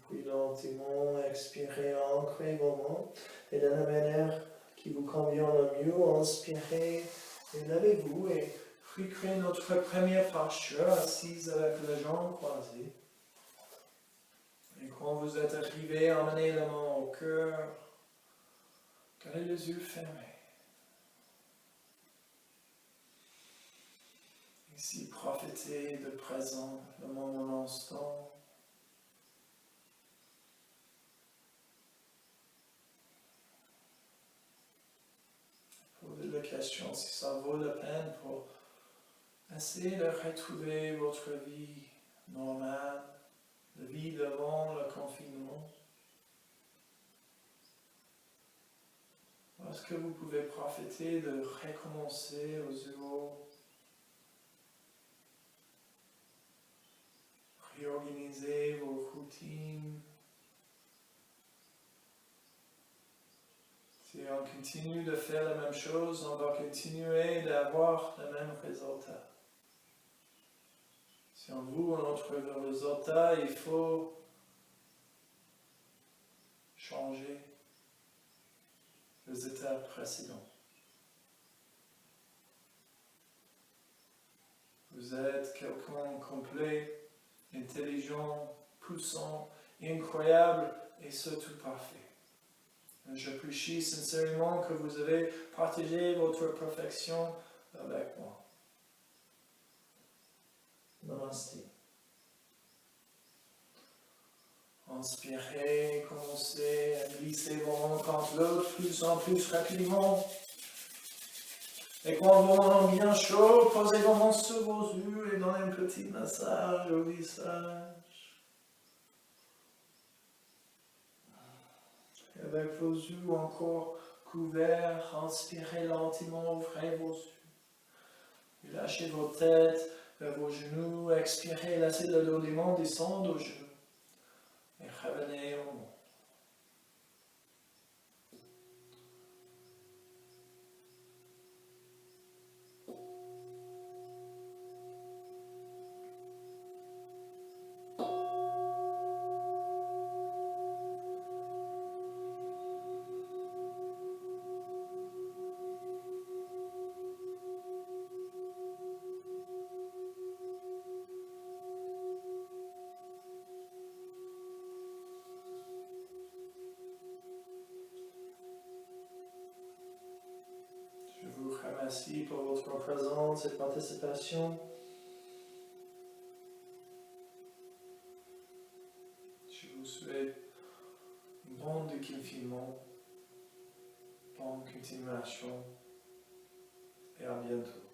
Puis lentement, expirez, ancrez vos mains, et de la manière qui vous convient le mieux, inspirez et levez-vous et recréez notre première posture assise avec les jambes croisées. Et quand vous êtes arrivé, emmenez la main au cœur, gardez les yeux fermés. Ici, profitez du présent, le moment instant. Posez la question si ça vaut la peine pour essayer de retrouver votre vie normale, la vie d'avant le confinement. Est-ce que vous pouvez profiter de recommencer au zéro, réorganiser vos routines? Si on continue de faire la même chose, on va continuer d'avoir le même résultat. Si on veut un autre résultat, il faut changer les étapes précédentes. Vous êtes quelqu'un de complet, intelligent, puissant, incroyable et surtout parfait. J'apprécie sincèrement que vous avez partagé votre perfection avec moi. Namaste. Inspirez, commencez à glisser vos mains contre l'autre plus en plus rapidement. Et quand vos mains sont bien chaudes, posez vos mains sur vos yeux et donnez un petit massage au visage. Et avec vos yeux encore couverts, inspirez lentement, ouvrez vos yeux. Lâchez vos têtes vers vos genoux, expirez, laissez le dos des mains descendre aux genoux. Et revenez au monde. vous remercie pour votre présence et participation. Je vous souhaite un bon déconfinement, bonne continuation et à bientôt.